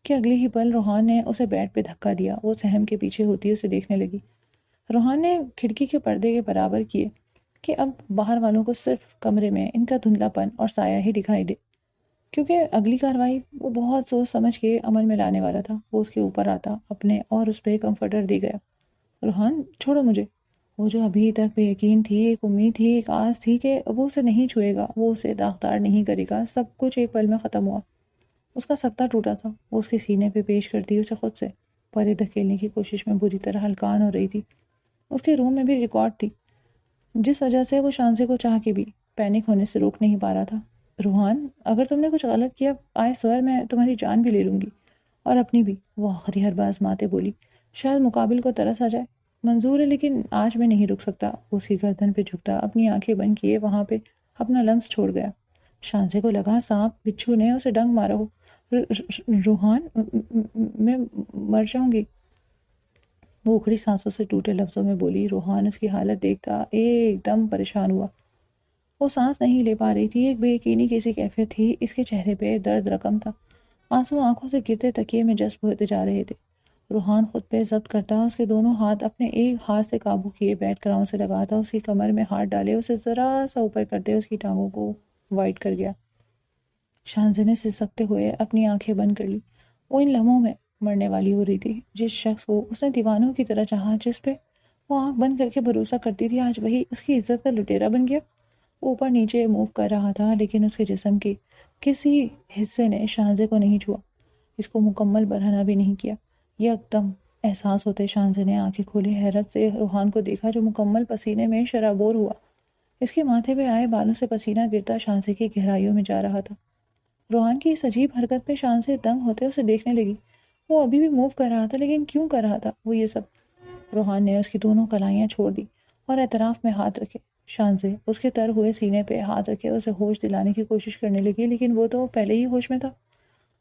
کہ اگلی ہی پل روحان نے اسے بیڈ پہ دھکا دیا۔ وہ سہم کے پیچھے ہوتی اسے دیکھنے لگی۔ روحان نے کھڑکی کے پردے کے برابر کیے کہ اب باہر والوں کو صرف کمرے میں ان کا دھندلا پن اور سایہ ہی دکھائی دے، کیونکہ اگلی کارروائی وہ بہت سوچ سمجھ کے عمل میں لانے والا تھا۔ وہ اس کے اوپر آتا اپنے اور اس پہ کمفرٹر دے گیا۔ روحان چھوڑو مجھے۔ وہ جو ابھی تک بے یقین تھی، ایک امید تھی، ایک آس تھی کہ وہ اسے نہیں چھوئے گا، وہ اسے داغدار نہیں کرے گا، سب کچھ ایک پل میں ختم ہوا۔ اس کا سکتہ ٹوٹا تھا۔ وہ اس کے سینے پہ پیش کرتی اسے خود سے پرے دھکیلنے کی کوشش میں بری طرح ہلکان ہو رہی تھی۔ اس کے روم میں بھی ریکارڈ تھی، جس وجہ سے وہ شانزی کو چاہ کے بھی پینک ہونے سے روک نہیں پا رہا تھا۔ روحان، اگر تم نے کچھ غلط کیا، آئے سور میں تمہاری جان بھی لے لوں گی، اور اپنی بھی۔ وہ آخری حربہ آزماتے بولی، شاید مقابل کو ترس آ جائے۔ منظور ہے، لیکن آج میں نہیں رک سکتا۔ وہ اس کی گردن پہ جھکتا اپنی آنکھیں بند کیے وہاں پہ اپنا لمس چھوڑ گیا۔ شانزی کو لگا سانپ بچھو نے اسے ڈنگ مارا ہو۔ روحان، میں مر جاؤں گی، وہ اکھڑی سانسوں سے ٹوٹے لفظوں میں بولی۔ روحان اس کی حالت دیکھتا ایک دم پریشان ہوا۔ وہ سانس نہیں لے پا رہی تھی، ایک بے یقینی کی سی کیفیت تھی اس کے چہرے پہ، درد رقم تھا، آنسو آنکھوں سے گرتے تکیے میں جذب ہوتے جا رہے تھے۔ روحان خود پہ ضبط کرتا، اس کے دونوں ہاتھ اپنے ایک ہاتھ سے قابو کیے بیڈ گراؤنڈ سے لگاتا، اس کی کمر میں ہاتھ ڈالے، اسے ذرا سا اوپر کرتے اس کی ٹانگوں کو وائٹ کر گیا۔ شانزی نے سسکتے ہوئے اپنی آنکھیں بند کر لی۔ وہ ان لمحوں میں مرنے والی ہو رہی تھی۔ جس شخص کو اس نے دیوانوں کی طرح چاہا، جس پہ وہ آنکھ بند کر کے بھروسہ کرتی تھی، آج وہی اس کی عزت کا لٹیرا بن گیا۔ وہ اوپر نیچے موو کر رہا تھا، لیکن اس کے جسم کے کسی حصے نے شانزی کو نہیں چھوا، اس کو مکمل برہنہ بھی نہیں کیا۔ یکدم احساس ہوتے شانزی نے آنکھیں کھولی، حیرت سے روحان کو دیکھا جو مکمل پسینے میں شرابور ہوا۔ اس کے ماتھے پہ آئے بالوں سے پسینہ گرتا شانزی کی گہرائیوں میں جا رہا تھا۔ روحان کی اس عجیب حرکت پہ شانزی دنگ ہوتے اسے دیکھنے لگی۔ وہ ابھی بھی موو کر رہا تھا، لیکن کیوں کر رہا تھا وہ یہ سب؟ روحان نے اس کی دونوں کلائیاں چھوڑ دی اور اعتراف میں ہاتھ رکھے۔ شانزی اس کے تر ہوئے سینے پہ ہاتھ رکھے اسے ہوش دلانے کی کوشش کرنے لگی، لیکن وہ تو پہلے ہی ہوش میں تھا۔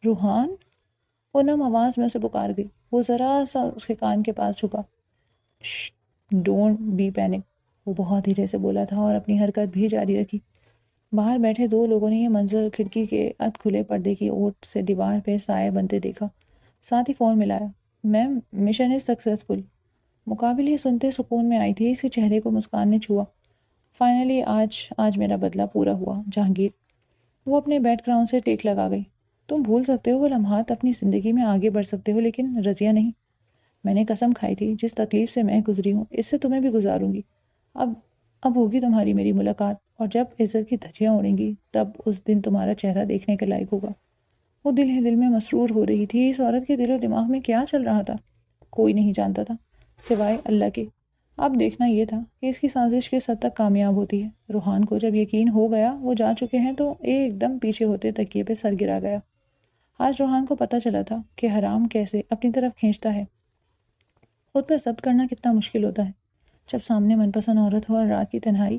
روحان، وہ نم آواز میں اسے پکار گئی۔ وہ ذرا سا اس کے کان کے پاس جھکا۔ ڈونٹ بی پینک، وہ بہت دھیرے سے بولا تھا اور اپنی حرکت بھی جاری رکھی۔ باہر بیٹھے دو لوگوں نے یہ منظر کھڑکی کے ادھ کھلے پردے کی اوٹ سے دیوار پہ سائے بنتے دیکھا، ساتھ ہی فون ملایا۔ Ma'am, mission is successful. مقابل یہ سنتے سکون میں آئی تھی، اس کے چہرے کو مسکان نے چھوا۔ فائنلی آج میرا بدلہ پورا ہوا جہانگیر۔ وہ اپنے بیک گراؤنڈ سے ٹیک لگا گئی۔ تم بھول سکتے ہو وہ لمحات، اپنی زندگی میں آگے بڑھ سکتے ہو، لیکن رضیہ نہیں۔ میں نے قسم کھائی تھی، جس تکلیف سے میں گزری ہوں اس سے تمہیں بھی گزاروں گی۔ اب ہوگی تمہاری میری ملاقات، اور جب عزت کی دھجیاں اڑیں گی تب اس دن تمہارا چہرہ دیکھنے کے لائق ہوگا۔ وہ دل ہی دل میں مسرور ہو رہی تھی۔ اس عورت کے دل و دماغ میں کیا چل رہا تھا کوئی نہیں جانتا تھا سوائے اللہ کے۔ اب دیکھنا یہ تھا کہ اس کی سازش کس حد تک کامیاب ہوتی ہے۔ روحان کو جب یقین ہو گیا وہ جا چکے ہیں تو ایک دم پیچھے ہوتے تکیے پہ سر گرا گیا۔ آج روحان کو پتہ چلا تھا کہ حرام کیسے اپنی طرف کھینچتا ہے۔ خود پہ ضبط کرنا کتنا مشکل ہوتا ہے جب سامنے من پسند عورت ہو اور رات کی تنہائی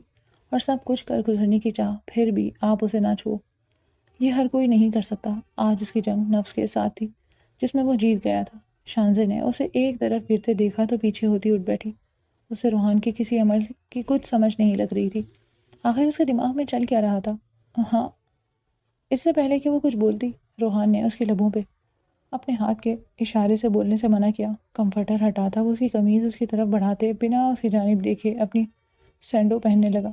اور سب کچھ کر گزرنے کی چاہ، پھر بھی آپ اسے نہ چھو۔ یہ ہر کوئی نہیں کر سکتا۔ آج اس کی جنگ نفس کے ساتھ تھی جس میں وہ جیت گیا تھا۔ شانزے نے اسے ایک طرف گرتے دیکھا تو پیچھے ہوتی اٹھ بیٹھی۔ اسے روحان کے کسی عمل کی کچھ سمجھ نہیں لگ رہی تھی۔ آخر اس کے دماغ میں چل کیا رہا تھا؟ ہاں، اس سے پہلے کہ وہ کچھ بولتی، روحان نے اس کے لبوں پہ اپنے ہاتھ کے اشارے سے بولنے سے منع کیا۔ کمفرٹر ہٹاتا وہ اس کی قمیض اس کی طرف بڑھاتے بنا اس کی جانب دیکھے اپنی سینڈو پہننے لگا۔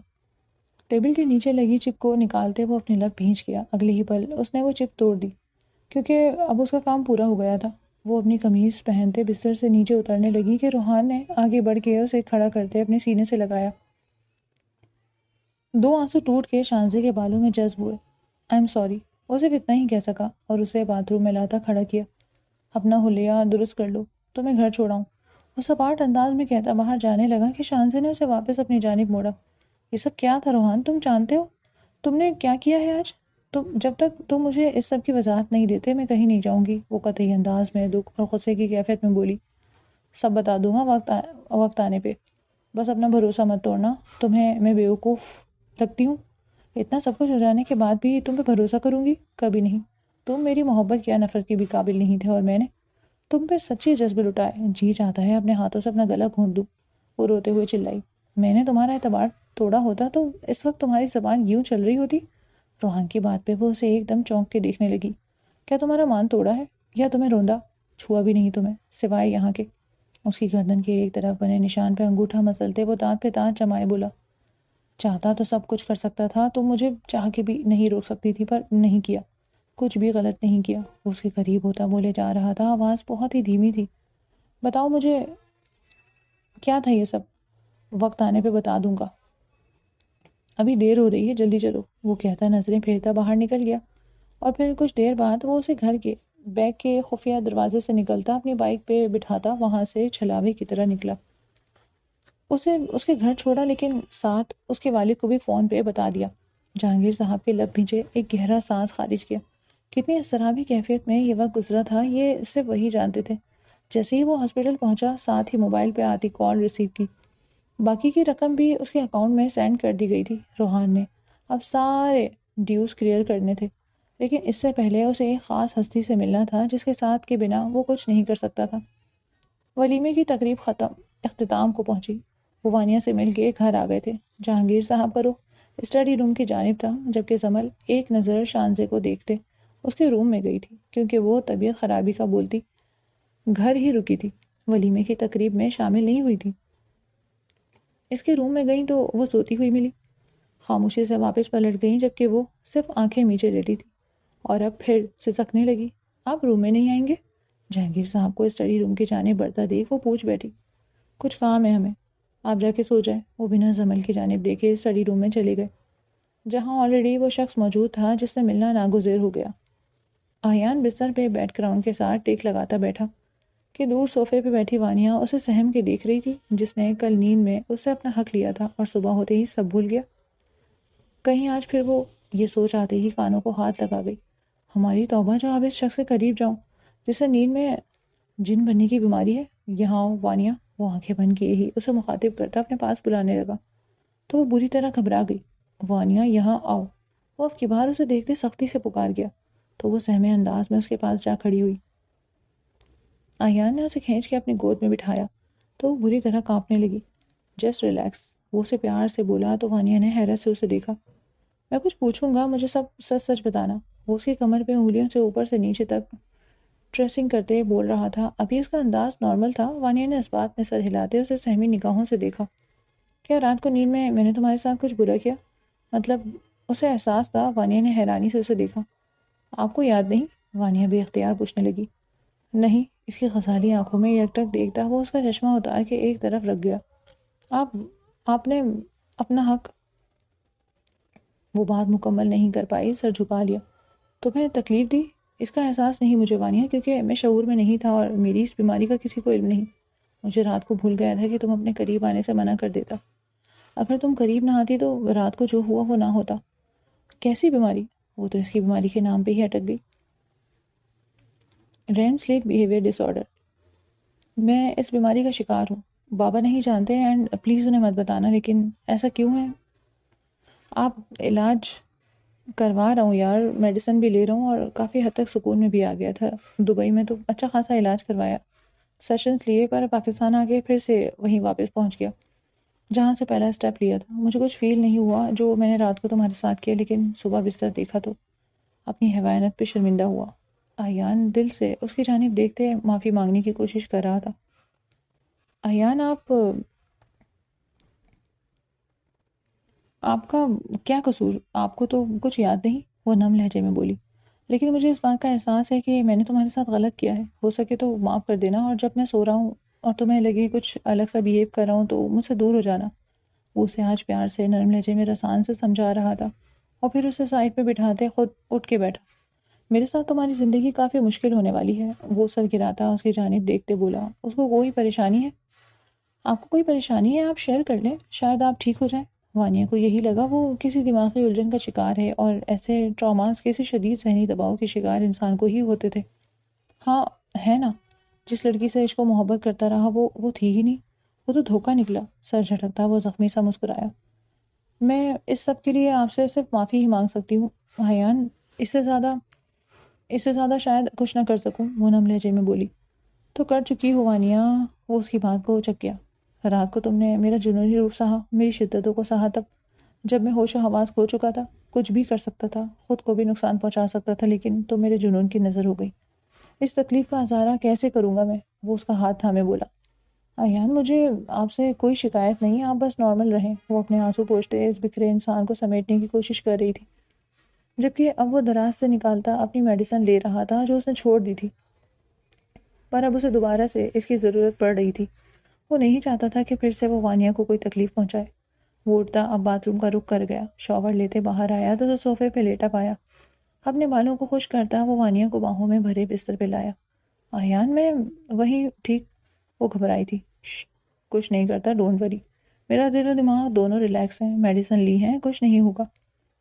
ٹیبل کے نیچے لگی چپ کو نکالتے وہ اپنے لب بھینچ گیا۔ اگلے ہی پل اس نے وہ چپ توڑ دی، کیونکہ اب اس کا کام پورا ہو گیا تھا۔ وہ اپنی قمیض پہنتے بستر سے نیچے اترنے لگی کہ روحان نے آگے بڑھ کے اسے کھڑا کرتے اپنے سینے سے لگایا۔ دو آنسو ٹوٹ کے شانزے کے بالوں میں جذب ہوئے۔ آئی ایم سوری، وہ صرف اتنا ہی کہہ سکا اور اسے باتھ روم میں لاتا کھڑا کیا۔ اپنا حلیہ درست کر لو تو میں گھر چھوڑاؤں، وہ سپاٹ انداز میں کہتا باہر جانے لگا کہ شانزے نے اسے واپس اپنی جانب موڑا۔ یہ سب کیا تھا روحان؟ تم جانتے ہو تم نے کیا کیا ہے آج؟ جب تک تم مجھے اس سب کی وضاحت نہیں دیتے میں کہیں نہیں جاؤں گی، وہ قطعی انداز میں دکھ اور غصے کی کیفیت میں بولی۔ سب بتا دوں گا وقت آنے پہ، بس اپنا بھروسہ مت توڑنا۔ تمہیں میں بیوقوف لگتی ہوں؟ اتنا سب کچھ ہو جانے کے بعد بھی تم پہ بھروسہ کروں گی؟ کبھی نہیں۔ تم میری محبت یا نفرت کے بھی قابل نہیں تھے اور میں نے تم پہ سچی جذبے لٹائے۔ جی چاہتا ہے اپنے ہاتھوں سے اپنا گلا گھونٹ دوں، وہ روتے ہوئے چلائی۔ میں نے تمہارا اعتبار توڑا ہوتا تو اس وقت تمہاری زبان یوں چل رہی ہوتی؟ روحان کی بات پہ وہ اسے ایک دم چونک کے دیکھنے لگی۔ کیا تمہارا مان توڑا ہے یا تمہیں روندا؟ چھوا بھی نہیں تمہیں، سوائے یہاں کے۔ اس کی گردن کے ایک طرف بنے نشان پہ انگوٹھا مسلتے وہ دانت پہ دانت جمائے بولا، چاہتا تو سب کچھ کر سکتا تھا، تم مجھے چاہ کے بھی نہیں روک سکتی تھی، پر نہیں کیا، کچھ بھی غلط نہیں کیا۔ وہ اس کے قریب ہوتا بولے جا رہا تھا، آواز بہت ہی دھیمی تھی۔ بتاؤ مجھے کیا تھا یہ سب؟ وقت آنے پہ بتا دوں گا، ابھی دیر ہو رہی ہے، جلدی چلو، وہ کہتا نظریں پھیرتا باہر نکل گیا۔ اور پھر کچھ دیر بعد وہ اسے گھر کے بیک کے خفیہ دروازے سے نکلتا اپنی بائک پہ بٹھاتا وہاں سے چھلاوے کی طرح نکلا۔ اسے اس کے گھر چھوڑا، لیکن ساتھ اس کے والد کو بھی فون پہ بتا دیا۔ جہانگیر صاحب کے لب بھیجے ایک گہرا سانس خارج کیا۔ کتنی اضطرابی کیفیت میں یہ وقت گزرا تھا یہ صرف وہی جانتے تھے۔ جیسے ہی وہ ہاسپٹل پہنچا ساتھ ہی موبائل پہ آتی کال ریسیو کی۔ باقی کی رقم بھی اس کے اکاؤنٹ میں سینڈ کر دی گئی تھی۔ روحان نے اب سارے ڈیوز کلیئر کرنے تھے، لیکن اس سے پہلے اسے ایک خاص ہستی سے ملنا تھا جس کے ساتھ کے بنا وہ کچھ نہیں کر سکتا تھا۔ ولیمے کی تقریب اختتام کو پہنچی۔ وہ وانیہ سے مل کے گھر آ گئے تھے۔ جہانگیر صاحب کا رخ اسٹڈی روم کی جانب تھا، جبکہ زمل ایک نظر شانزے کو دیکھتے اس کے روم میں گئی تھی، کیونکہ وہ طبیعت خرابی کا بولتی گھر ہی رکی تھی، ولیمے کی تقریب میں شامل نہیں ہوئی تھی۔ اس کے روم میں گئیں تو وہ سوتی ہوئی ملی۔ خاموشی سے واپس پلٹ گئیں، جبکہ وہ صرف آنکھیں میچے لیٹی تھی، اور اب پھر سسکنے لگی۔ آپ روم میں نہیں آئیں گے؟ جہانگیر صاحب کو اسٹڈی روم کی جانب بڑھتا دیکھ وہ پوچھ بیٹھی۔ کچھ کام ہے ہمیں، آپ جا کے سو جائیں۔ وہ بنا زمل کی جانب دیکھے اسٹڈی روم میں چلے گئے، جہاں آلریڈی وہ شخص موجود تھا جس سے ملنا ناگزیر ہو گیا۔ آہیان بستر پہ بیک گراؤنڈ کے ساتھ ٹیک لگاتا بیٹھا کہ دور صوفے پہ بیٹھی وانیہ اسے سہم کے دیکھ رہی تھی، جس نے کل نیند میں اس سے اپنا حق لیا تھا اور صبح ہوتے ہی سب بھول گیا۔ کہیں آج پھر وہ یہ سوچ آتے ہی کانوں کو ہاتھ لگا گئی، ہماری توبہ جو اب اس شخص کے قریب جاؤں جسے نیند میں جن بننے کی بیماری ہے۔ یہاں آؤ وانیہ، وہ آنکھیں بند کیے ہی اسے مخاطب کرتا اپنے پاس بلانے لگا، تو وہ بری طرح گھبرا گئی۔ وانیہ یہاں آؤ، وہ اب کی بار اسے دیکھتے سختی سے پکار گیا، تو وہ سہمے انداز میں اس کے پاس جا کھڑی ہوئی۔ آیان نے اسے کھینچ کے اپنی گود میں بٹھایا تو وہ بری طرح کانپنے لگی۔ جسٹ ریلیکس، وہ اسے پیار سے بولا تو وانیہ نے حیرت سے اسے دیکھا۔ میں کچھ پوچھوں گا، مجھے سب سچ سچ بتانا، وہ اس کی کمر پہ انگلیوں سے اوپر سے نیچے تک ٹریسنگ کرتے بول رہا تھا۔ ابھی اس کا انداز نارمل تھا۔ وانیہ نے اس بات میں سر ہلاتے اسے سہمی نگاہوں سے دیکھا۔ کیا رات کو نیند میں نے تمہارے ساتھ کچھ برا کیا؟ مطلب اسے احساس تھا۔ وانیہ نے حیرانی سے اسے دیکھا۔ آپ کو یاد نہیں؟ وانیہ بے اختیار پوچھنے لگی۔ نہیں، اس کی غزالی آنکھوں میں یکٹک دیکھتا وہ اس کا چشمہ اتار کے ایک طرف رکھ گیا۔ آپ نے اپنا حق، وہ بات مکمل نہیں کر پائی، سر جھکا لیا۔ تمہیں تکلیف دی؟ اس کا احساس نہیں مجھے وانیہ، کیونکہ میں شعور میں نہیں تھا اور میری اس بیماری کا کسی کو علم نہیں۔ مجھے رات کو بھول گیا تھا کہ تم اپنے قریب آنے سے منع کر دیتا۔ اگر تم قریب نہ آتی تو رات کو جو ہوا وہ نہ ہوتا۔ کیسی بیماری؟ وہ تو اس کی بیماری کے نام پہ ہی اٹک گئی۔ ریم سلیپ بیہیویئر ڈس آرڈر۔ میں اس بیماری کا شکار ہوں، بابا نہیں جانتے، اینڈ پلیز انہیں مت بتانا۔ لیکن ایسا کیوں ہے؟ آپ علاج کروا رہا ہوں یار، میڈیسن بھی لے رہا ہوں اور کافی حد تک سکون میں بھی آ گیا تھا۔ دبئی میں تو اچھا خاصا علاج کروایا، سیشنز لیے پر پاکستان آ کے پھر سے وہیں واپس پہنچ گیا جہاں سے پہلا اسٹیپ لیا تھا۔ مجھے کچھ فیل نہیں ہوا جو میں نے رات کو تمہارے ساتھ کیا، لیکن صبح بستر دیکھا تو اپنی حیوانیت پہ شرمندہ ہوا۔ ایان دل سے اس کی جانب دیکھتے معافی مانگنے کی کوشش کر رہا تھا۔ ایان آپ کا کیا قصور؟ آپ کو تو کچھ یاد نہیں؟ وہ نم لہجے میں بولی۔ لیکن مجھے اس بات کا احساس ہے کہ میں نے تمہارے ساتھ غلط کیا ہے، ہو سکے تو معاف کر دینا، اور جب میں سو رہا ہوں اور تمہیں لگے کچھ الگ سا بیہیو کر رہا ہوں تو مجھ سے دور ہو جانا۔ وہ اسے آج پیار سے نرم لہجے میں رسان سے سمجھا رہا تھا، اور پھر اسے سائڈ پہ بٹھاتے خود اٹھ کے بیٹھا۔ میرے ساتھ تمہاری زندگی کافی مشکل ہونے والی ہے، وہ سر گراتا اس کی جانب دیکھتے بولا۔ اس کو کوئی پریشانی ہے؟ آپ کو کوئی پریشانی ہے؟ آپ شیئر کر لیں، شاید آپ ٹھیک ہو جائیں۔ وانیہ کو یہی لگا وہ کسی دماغی الجھن کا شکار ہے، اور ایسے ٹراماز کسی شدید ذہنی دباؤ کے شکار انسان کو ہی ہوتے تھے۔ ہاں ہے نا، جس لڑکی سے عشق و محبت کرتا رہا وہ تھی ہی نہیں، وہ تو دھوکہ نکلا۔ سر جھٹکتا وہ زخمی سا مسکرایا۔ میں اس سب کے لیے آپ سے صرف معافی ہی مانگ سکتی ہوں ایان، اس سے زیادہ شاید کچھ نہ کر سکوں، وہ نم لہجے میں بولی۔ تو کر چکی ہو وانیہ، وہ اس کی بات کو اچک گیا۔ رات کو تم نے میرا جنونی روپ سہا، میری شدتوں کو سہا، تب جب میں ہوش و حواس کھو چکا تھا، کچھ بھی کر سکتا تھا، خود کو بھی نقصان پہنچا سکتا تھا، لیکن تو میرے جنون کی نظر ہو گئی۔ اس تکلیف کا ازارہ کیسے کروں گا میں؟ وہ اس کا ہاتھ تھامے بولا۔ ایان مجھے آپ سے کوئی شکایت نہیں، آپ بس نارمل رہیں۔ وہ اپنے آنسو پوچھتے اس بکھرے انسان کو سمیٹنے کی کوشش کر رہی تھی، جبکہ اب وہ دراز سے نکالتا اپنی میڈیسن لے رہا تھا جو اس نے چھوڑ دی تھی، پر اب اسے دوبارہ سے اس کی ضرورت پڑ رہی تھی۔ وہ نہیں چاہتا تھا کہ پھر سے وہ وانیہ کو کوئی تکلیف پہنچائے۔ وہ اٹھتا اب باتھ روم کا رخ کر گیا، شاور لیتے باہر آیا تو صوفے پہ لیٹا پایا۔ اپنے بالوں کو خشک کرتا وہ وانیہ کو باہوں میں بھرے بستر پہ لایا۔ ایان میں وہی ٹھیک؟ وہ گھبرائی تھی۔ کچھ نہیں کرتا، ڈونٹ وری، میرا دل و دماغ دونوں ریلیکس ہیں، میڈیسن لی ہیں، کچھ نہیں ہوگا۔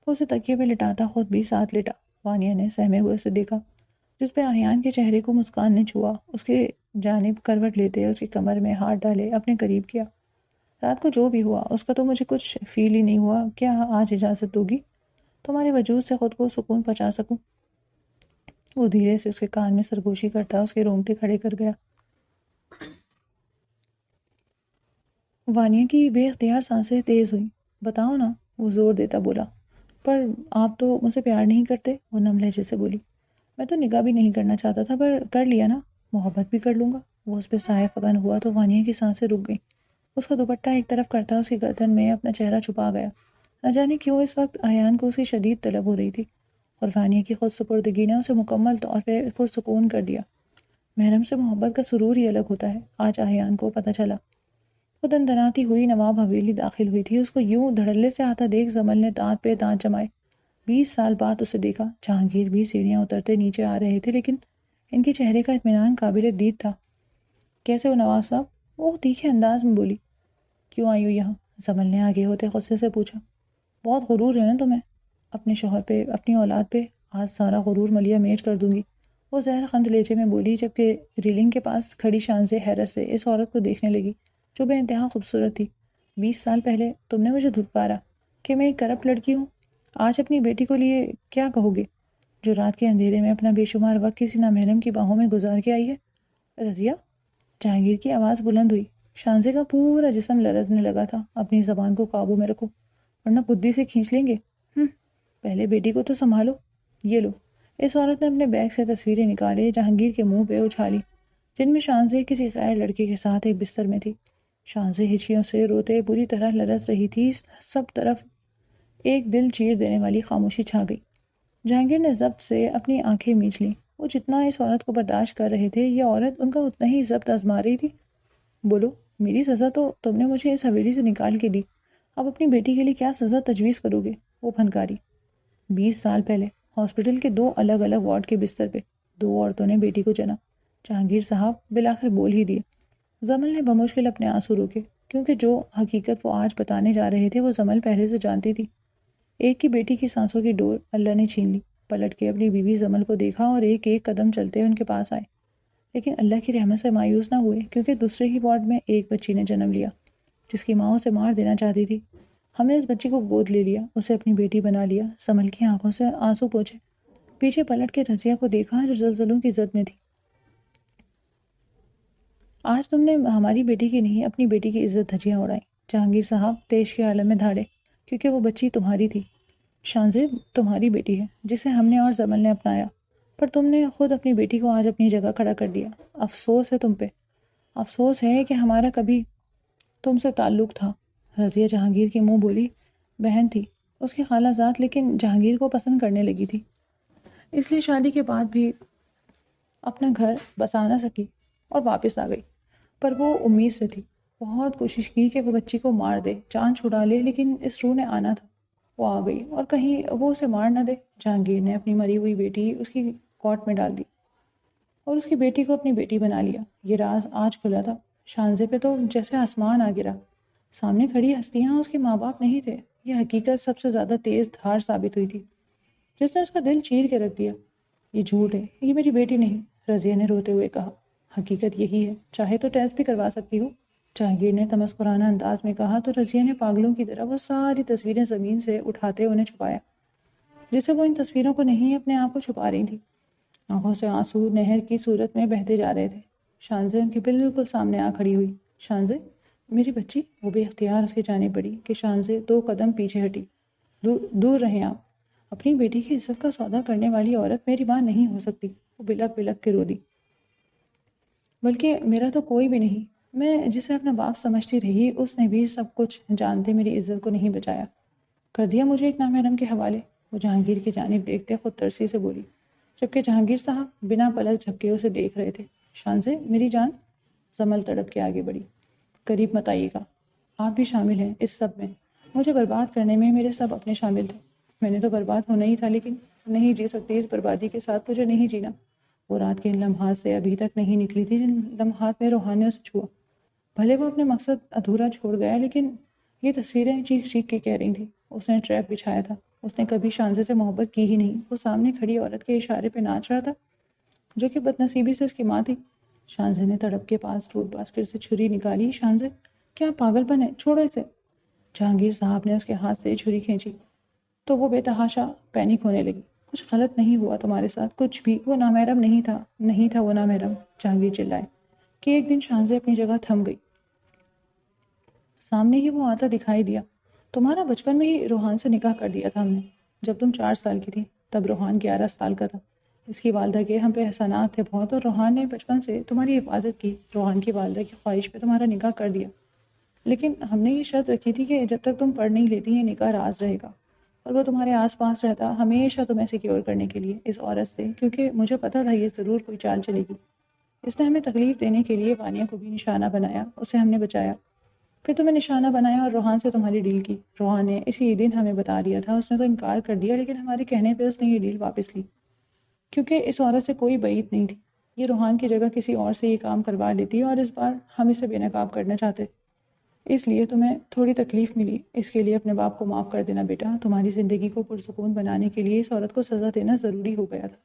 وہ اسے تکیے پہ لٹاتا خود بھی ساتھ لٹا۔ وانیہ نے سہمے ہوئے اسے دیکھا، جس پہ ایان کے چہرے کو مسکان نے چھوا، اس کے جانب کروٹ لیتے اس کی کمر میں ہاتھ ڈالے اپنے قریب کیا۔ رات کو جو بھی ہوا اس کا تو مجھے کچھ فیل ہی نہیں ہوا، کیا آج اجازت دوگی تمہارے وجود سے خود کو سکون پہنچا سکوں؟ وہ دھیرے سے اس کے کان میں سرگوشی کرتا اس کے رونگٹے کھڑے کر گیا۔ وانیہ کی بے اختیار سانسیں تیز ہوئیں۔ بتاؤ نا، وہ زور دیتا بولا۔ پر آپ تو مجھ سے پیار نہیں کرتے، وہ نم لہجے سے بولی۔ میں تو نکاح بھی نہیں کرنا چاہتا تھا، پر کر لیا نا، محبت بھی کر لوں گا۔ وہ اس پہ سایہ فغن ہوا تو وانیہ کی سانسیں رک گئیں۔ اس کا دوپٹہ ایک طرف کرتا اس کی گردن میں اپنا چہرہ چھپا گیا۔ نہ جانے کیوں اس وقت ایان کو اس کی شدید طلب ہو رہی تھی، اور وانیہ کی خود سپردگی نے اسے مکمل طور پہ پرسکون کر دیا۔ محرم سے محبت کا سرور ہی الگ ہوتا ہے، آج ایان کو پتہ چلا۔ وہ دندناتی ہوئی نواب حویلی داخل ہوئی تھی، اس کو یوں دھڑلے سے آتا دیکھ زمل نے دانت پہ دانت جمائے۔ 20 سال بعد اسے دیکھا۔ جہانگیر بھی سیڑھیاں اترتے نیچے آ رہے تھے، لیکن ان کے چہرے کا اطمینان قابل دید تھا۔ کیسے ہو نواب صاحب؟ وہ تیکھے انداز میں بولی۔ کیوں آئی ہو یہاں؟ زمل نے آگے ہوتے غصے سے پوچھا۔ بہت غرور ہے نا تمہیں اپنے شوہر پہ، اپنی اولاد پہ؟ آج سارا غرور ملیا میٹ کر دوں گی، وہ زہر خند لہجے میں بولی، جبکہ ریلنگ کے پاس کھڑی شانزے حیرت سے اس عورت کو دیکھنے لگی جو بے انتہا خوبصورت تھی۔ 20 سال پہلے تم نے مجھے دھتکارا کہ میں ایک کرپٹ لڑکی ہوں، آج اپنی بیٹی کو لیے کیا کہو گے، جو رات کے اندھیرے میں اپنا بے شمار وقت کسی نامحرم کی باہوں میں گزار کے آئی ہے؟ رضیہ؟ جہانگیر کی آواز بلند ہوئی۔ شانزے کا پورا جسم لرزنے لگا تھا۔ اپنی زبان کو قابو میں رکھو ورنہ گدی سے کھینچ لیں گے۔ پہلے بیٹی کو تو سنبھالو۔ یہ لو۔ اس عورت نے اپنے بیگ سے تصویریں نکالے جہانگیر کے منہ پہ اچھالی، جن میں شانزے کسی غیر لڑکے کے ساتھ ایک بستر میں تھی۔ شانزے ہچکیوں سے روتے بری طرح لرز رہی تھی، سب طرف ایک دل چیر دینے والی خاموشی چھا گئی۔ جہانگیر نے ضبط سے اپنی آنکھیں میچ لیں۔ وہ جتنا اس عورت کو برداشت کر رہے تھے، یہ عورت ان کا اتنا ہی ضبط آزما رہی تھی۔ بولو، میری سزا تو تم نے مجھے اس حویلی سے نکال کے دی، اب اپنی بیٹی کے لیے کیا سزا تجویز کرو گے؟ وہ پھنکاری۔ 20 سال پہلے ہاسپٹل کے 2 الگ الگ وارڈ کے بستر پہ 2 عورتوں نے بیٹی کو جنا۔ جہانگیر صاحب بالآخر بول ہی دیے۔ زمل نے بمشکل اپنے آنسو روکے، کیونکہ جو حقیقت وہ آج بتانے جا رہے تھے وہ زمل پہلے سے جانتی تھی۔ ایک کی بیٹی کی سانسوں کی ڈور اللہ نے چھین لی۔ پلٹ کے اپنی بیوی زمل کو دیکھا اور ایک ایک قدم چلتے ان کے پاس آئے، لیکن اللہ کی رحمت سے مایوس نہ ہوئے، کیونکہ دوسرے ہی وارڈ میں ایک بچی نے جنم لیا جس کی ماں اسے مار دینا چاہتی تھی۔ ہم نے اس بچی کو گود لے لیا، اسے اپنی بیٹی بنا لیا۔ زمل کی آنکھوں سے آنسو پوچھے، پیچھے پلٹ کے رضیہ کو دیکھا جو زلزلوں کی زد میں تھی۔ آج تم نے ہماری بیٹی کی نہیں اپنی بیٹی کی عزت دھجیاں اڑائیں۔ جہانگیر صاحب تیش کے عالم میں دھاڑے، کیونکہ وہ بچی تمہاری تھی۔ شانزیب تمہاری بیٹی ہے جسے ہم نے اور زمل نے اپنایا، پر تم نے خود اپنی بیٹی کو آج اپنی جگہ کھڑا کر دیا۔ افسوس ہے تم پہ، افسوس ہے کہ ہمارا کبھی تم سے تعلق تھا۔ رضیہ جہانگیر کی منہ بولی بہن تھی، اس کی خالہ ذات، لیکن جہانگیر کو پسند کرنے لگی تھی، اس لیے شادی کے بعد بھی اپنا گھر بسا نہ سکی اور واپس آ گئی۔ پر وہ امید سے تھی، بہت کوشش کی کہ وہ بچی کو مار دے، جان چھڑا لے، لیکن اس روح نے آنا تھا، وہ آ گئی، اور کہیں وہ اسے مار نہ دے۔ جہانگیر نے اپنی مری ہوئی بیٹی اس کی کوٹ میں ڈال دی اور اس کی بیٹی کو اپنی بیٹی بنا لیا۔ یہ راز آج کھلا تھا۔ شانزے پہ تو جیسے آسمان آ گرا۔ سامنے کھڑی ہستیاں اس کے ماں باپ نہیں تھے، یہ حقیقت سب سے زیادہ تیز دھار ثابت ہوئی تھی جس نے اس کا دل چیر کے رکھ دیا۔ یہ جھوٹ ہے، یہ میری بیٹی نہیں، رضیہ نے روتے ہوئے کہا۔ حقیقت یہی ہے، چاہے تو ٹیسٹ بھی کروا سکتی ہو، جہانگیر نے تمسخرانہ انداز میں کہا، تو رضیہ نے پاگلوں کی طرح وہ ساری تصویریں زمین سے اٹھاتے انہیں چھپایا، جسے وہ ان تصویروں کو نہیں اپنے آپ کو چھپا رہی تھی۔ آنکھوں سے آنسو نہر کی صورت میں بہتے جا رہے تھے۔ شانزے ان کے بالکل سامنے آ کھڑی ہوئی۔ شانزے میری بچی، وہ بے اختیار اس کی جانب بڑھی کہ شانزے 2 قدم پیچھے ہٹی۔ دور دور رہیں آپ، اپنی بیٹی کی عزت کا سودا کرنے والی عورت میری ماں نہیں ہو سکتی۔ وہ بلک بلک کے رو دی۔ بلکہ میرا تو کوئی بھی نہیں، میں جسے اپنا باپ سمجھتی رہی، اس نے بھی سب کچھ جانتے میری عزت کو نہیں بچایا، کر دیا مجھے ایک نامحرم کے حوالے۔ وہ جہانگیر کی جانب دیکھتے خود ترسی سے بولی، جبکہ جہانگیر صاحب بنا پلک جھپکے اسے دیکھ رہے تھے۔ شانزے میری جان، زمل تڑپ کے آگے بڑھی، قریب مت آئیے گا، آپ بھی شامل ہیں اس سب میں، مجھے برباد کرنے میں میرے سب اپنے شامل تھے، میں نے تو برباد ہونا ہی تھا، لیکن نہیں جی سکتی اس بربادی کے ساتھ، مجھے نہیں جینا۔ وہ رات کے ان لمحات سے ابھی تک نہیں نکلی تھی جن لمحات میں روحان نے اسے چھوا۔ بھلے وہ اپنے مقصد ادھورا چھوڑ گیا، لیکن یہ تصویریں چیخ چیخ کے کہہ رہی تھیں اس نے ٹریپ بچھایا تھا، اس نے کبھی شانزے سے محبت کی ہی نہیں، وہ سامنے کھڑی عورت کے اشارے پہ ناچ رہا تھا جو کہ بدنصیبی سے اس کی ماں تھی۔ شانزے نے تڑپ کے پاس فروٹ باسکٹ سے چھری نکالی۔ شانزے کیا پاگل پن ہے، چھوڑو اسے۔ جہانگیر صاحب نے اس کے ہاتھ سے چھری کھینچی تو وہ بے تحاشا پینک ہونے لگی۔ کچھ غلط نہیں ہوا تمہارے ساتھ، کچھ بھی، وہ نامحرم نہیں تھا، نہیں تھا وہ نامحرم، جہانگیر چلائے کہ ایک دن شانزے اپنی جگہ تھم گئی۔ سامنے ہی وہ آتا دکھائی دیا۔ تمہارا بچپن میں ہی روحان سے نکاح کر دیا تھا ہم نے، جب تم 4 سال کی تھی، تب روحان 11 سال کا تھا۔ اس کی والدہ کے ہم پہ احسانات تھے بہت، اور روحان نے بچپن سے تمہاری حفاظت کی۔ روحان کی والدہ کی خواہش پہ تمہارا نکاح کر دیا، لیکن ہم نے یہ شرط رکھی تھی کہ جب تک تم پڑھ نہیں لیتی یہ نکاح راز رہے گا، اور وہ تمہارے آس پاس رہتا ہمیشہ تمہیں سیکیور کرنے کے لیے اس عورت سے، کیونکہ مجھے پتا تھا یہ ضرور کوئی چال چلے گی۔ اس نے ہمیں تکلیف دینے کے لیے وانیہ کو بھی نشانہ بنایا، اسے ہم نے بچایا، پھر تمہیں نشانہ بنایا اور روحان سے تمہاری ڈیل کی۔ روحان نے اسی دن ہمیں بتا دیا تھا، اس نے تو انکار کر دیا، لیکن ہمارے کہنے پہ اس نے یہ ڈیل واپس لی، کیونکہ اس عورت سے کوئی بعید نہیں تھی، یہ روحان کی جگہ کسی اور سے یہ کام کروا لیتی، اور اس بار ہم اسے بے نقاب کرنا چاہتے، اس لیے تمہیں تھوڑی تکلیف ملی۔ اس کے لیے اپنے باپ کو معاف کر دینا بیٹا، تمہاری زندگی کو پرسکون بنانے کے لیے اس عورت کو سزا دینا ضروری ہو گیا تھا۔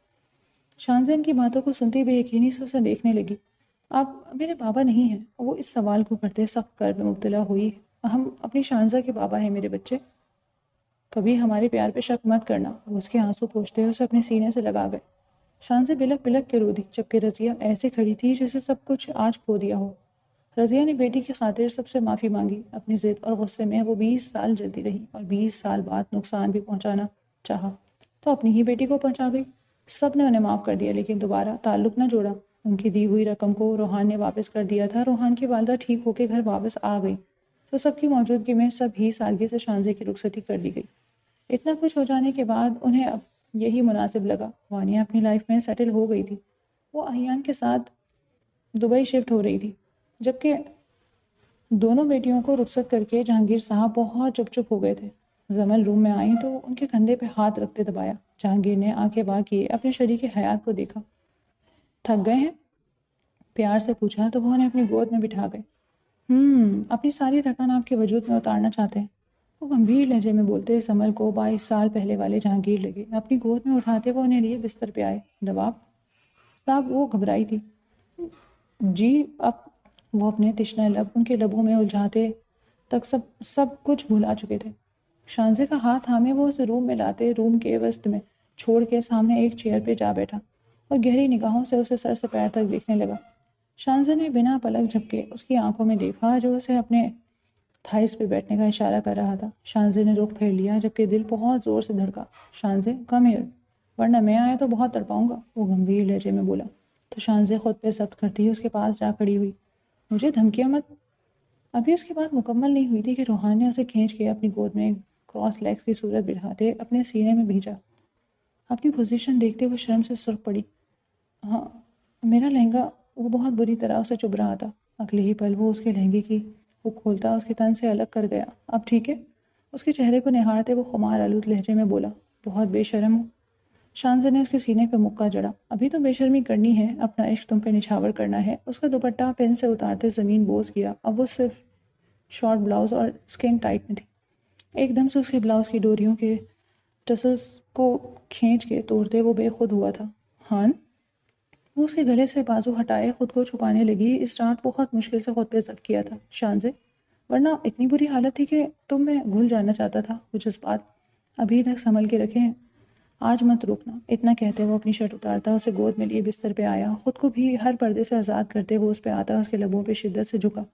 شانزے ان کی باتوں کو سنتی بے یقینی سے اسے دیکھنے لگی۔ آپ میرے بابا نہیں ہیں، وہ اس سوال کو کرتے سخت کرب میں مبتلا ہوئی۔ ہم اپنی شانزہ کے بابا ہیں میرے بچے، کبھی ہمارے پیار پہ شک مت کرنا۔ وہ اس کے آنسو پوچھتے اسے اپنے سینے سے لگا گئے۔ شانزے بلک بلک کے رو دی، جبکہ رضیہ ایسے کھڑی تھی جیسے سب کچھ آج کھو دیا ہو۔ رضیہ نے بیٹی کی خاطر سب سے معافی مانگی، اپنی ضد اور غصے میں وہ 20 سال جلتی رہی، اور 20 سال بعد نقصان بھی پہنچانا چاہا تو اپنی ہی بیٹی کو پہنچا گئی۔ سب نے انہیں معاف کر دیا، لیکن دوبارہ تعلق نہ جوڑا۔ ان کی دی ہوئی رقم کو روحان نے واپس کر دیا تھا، روحان کی والدہ ٹھیک ہو کے گھر واپس آ گئی، تو سب کی موجودگی میں سب ہی سادگی سے شانزے کی رخصتی کر دی گئی۔ اتنا کچھ ہو جانے کے بعد انہیں اب یہی مناسب لگا۔ وانیہ اپنی لائف میں سیٹل ہو گئی تھی، وہ احیان کے ساتھ دبئی شفٹ ہو رہی تھی، جبکہ دونوں بیٹیوں کو رخصت کر کے جہانگیر صاحب بہت چپ چپ ہو گئے تھے۔ زمل روم میں آئیں تو ان کے کندھے پہ ہاتھ رکھتے دبایا۔ جہانگیر نے آنکھیں وا کیے اپنے شریک حیات کو دیکھا۔ تھک گئے ہیں؟ پیار سے پوچھا تو وہ انہیں اپنی گود میں بٹھا گئے۔ اپنی ساری تھکان آپ کے وجود میں اتارنا چاہتے ہیں، وہ گمبھیر لہجے میں بولتے زمل کو 22 سال پہلے والے جہانگیر لگے۔ اپنی گود میں اٹھاتے وہ انہیں لیے بستر پہ آئے۔ دباب صاحب، وہ گھبرائی تھی۔ جی اب وہ اپنے تشنہ لب ان کے لبوں میں الجھاتے تک سب کچھ بھلا چکے تھے۔ شانزے کا ہاتھ تھامے وہ اسے روم میں لاتے روم کے وسط میں چھوڑ کے سامنے ایک چیئر پہ جا بیٹھا اور گہری نگاہوں سے اسے سر سے پیر تک دیکھنے لگا۔ شانزے نے بنا پلک جھپکے اس کی آنکھوں میں دیکھا جو اسے اپنے تھائس پہ بیٹھنے کا اشارہ کر رہا تھا۔ شانزے نے رخ پھیر لیا جبکہ دل بہت زور سے دھڑکا۔ شانزے کم ہیئر، ورنہ میں آیا تو بہت تڑپاؤں گا، وہ گمبھیر لہجے میں بولا۔ تو شانزے خود پہ ضبط کرتی اس کے پاس جا کھڑی ہوئی۔ مجھے دھمکیاں مت۔ ابھی اس کی بات مکمل نہیں ہوئی تھی کہ روحان نے اسے کھینچ کے اپنی گود میں کراس لیگز کی صورت بٹھاتے اپنے سینے میں بھیجا۔ اپنی پوزیشن دیکھتے وہ شرم سے سرخ پڑی۔ ہاں میرا لہنگا، وہ بہت بری طرح اسے چبھ رہا تھا۔ اگلے ہی پل وہ اس کے لہنگے کی وہ کھولتا اس کے تن سے الگ کر گیا۔ اب ٹھیک ہے؟ اس کے چہرے کو نہارتے وہ خمار آلود لہجے میں بولا۔ بہت بے شرم ہو۔ شانزے نے اس کے سینے پہ مکہ جڑا۔ ابھی تو بے شرمی کرنی ہے، اپنا عشق تم پہ نچھاور کرنا ہے۔ اس کا دوپٹہ پن سے اتارتے زمین بوس گیا۔ اب وہ صرف شارٹ بلاؤز اور اسکن ٹائٹ میں تھی۔ ایک دم سے اس کے بلاؤز کی ڈوریوں کے ٹسلز کو کھینچ کے توڑتے وہ بے خود ہوا تھا۔ ہان، وہ اس کے گلے سے بازو ہٹائے خود کو چھپانے لگی۔ اس رات بہت مشکل سے خود پہ ضبط کیا تھا شانزے، ورنہ اتنی بری حالت تھی کہ تم میں گھل جانا چاہتا تھا۔ وہ جذبات ابھی تک سنبھل کے رکھے ہیں، آج مت روکنا۔ اتنا کہتے وہ اپنی شرٹ اتارتا اسے گود میں لیے بستر پہ آیا، خود کو بھی ہر پردے سے آزاد کرتے وہ اس پہ آتا، اس کے لبوں پہ شدت سے جھکا۔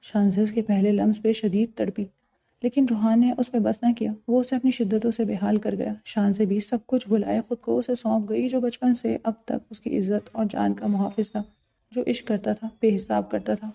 شانزے اس کے پہلے لمس پہ شدید تڑپی، لیکن روحان نے اس پہ بس نہ کیا۔ وہ اسے اپنی شدتوں سے بے حال کر گیا۔ شانزے بھی سب کچھ بھلائے خود کو اسے سونپ گئی جو بچپن سے اب تک اس کی عزت اور جان کا محافظ تھا، جو عشق کرتا تھا، بے حساب کرتا تھا۔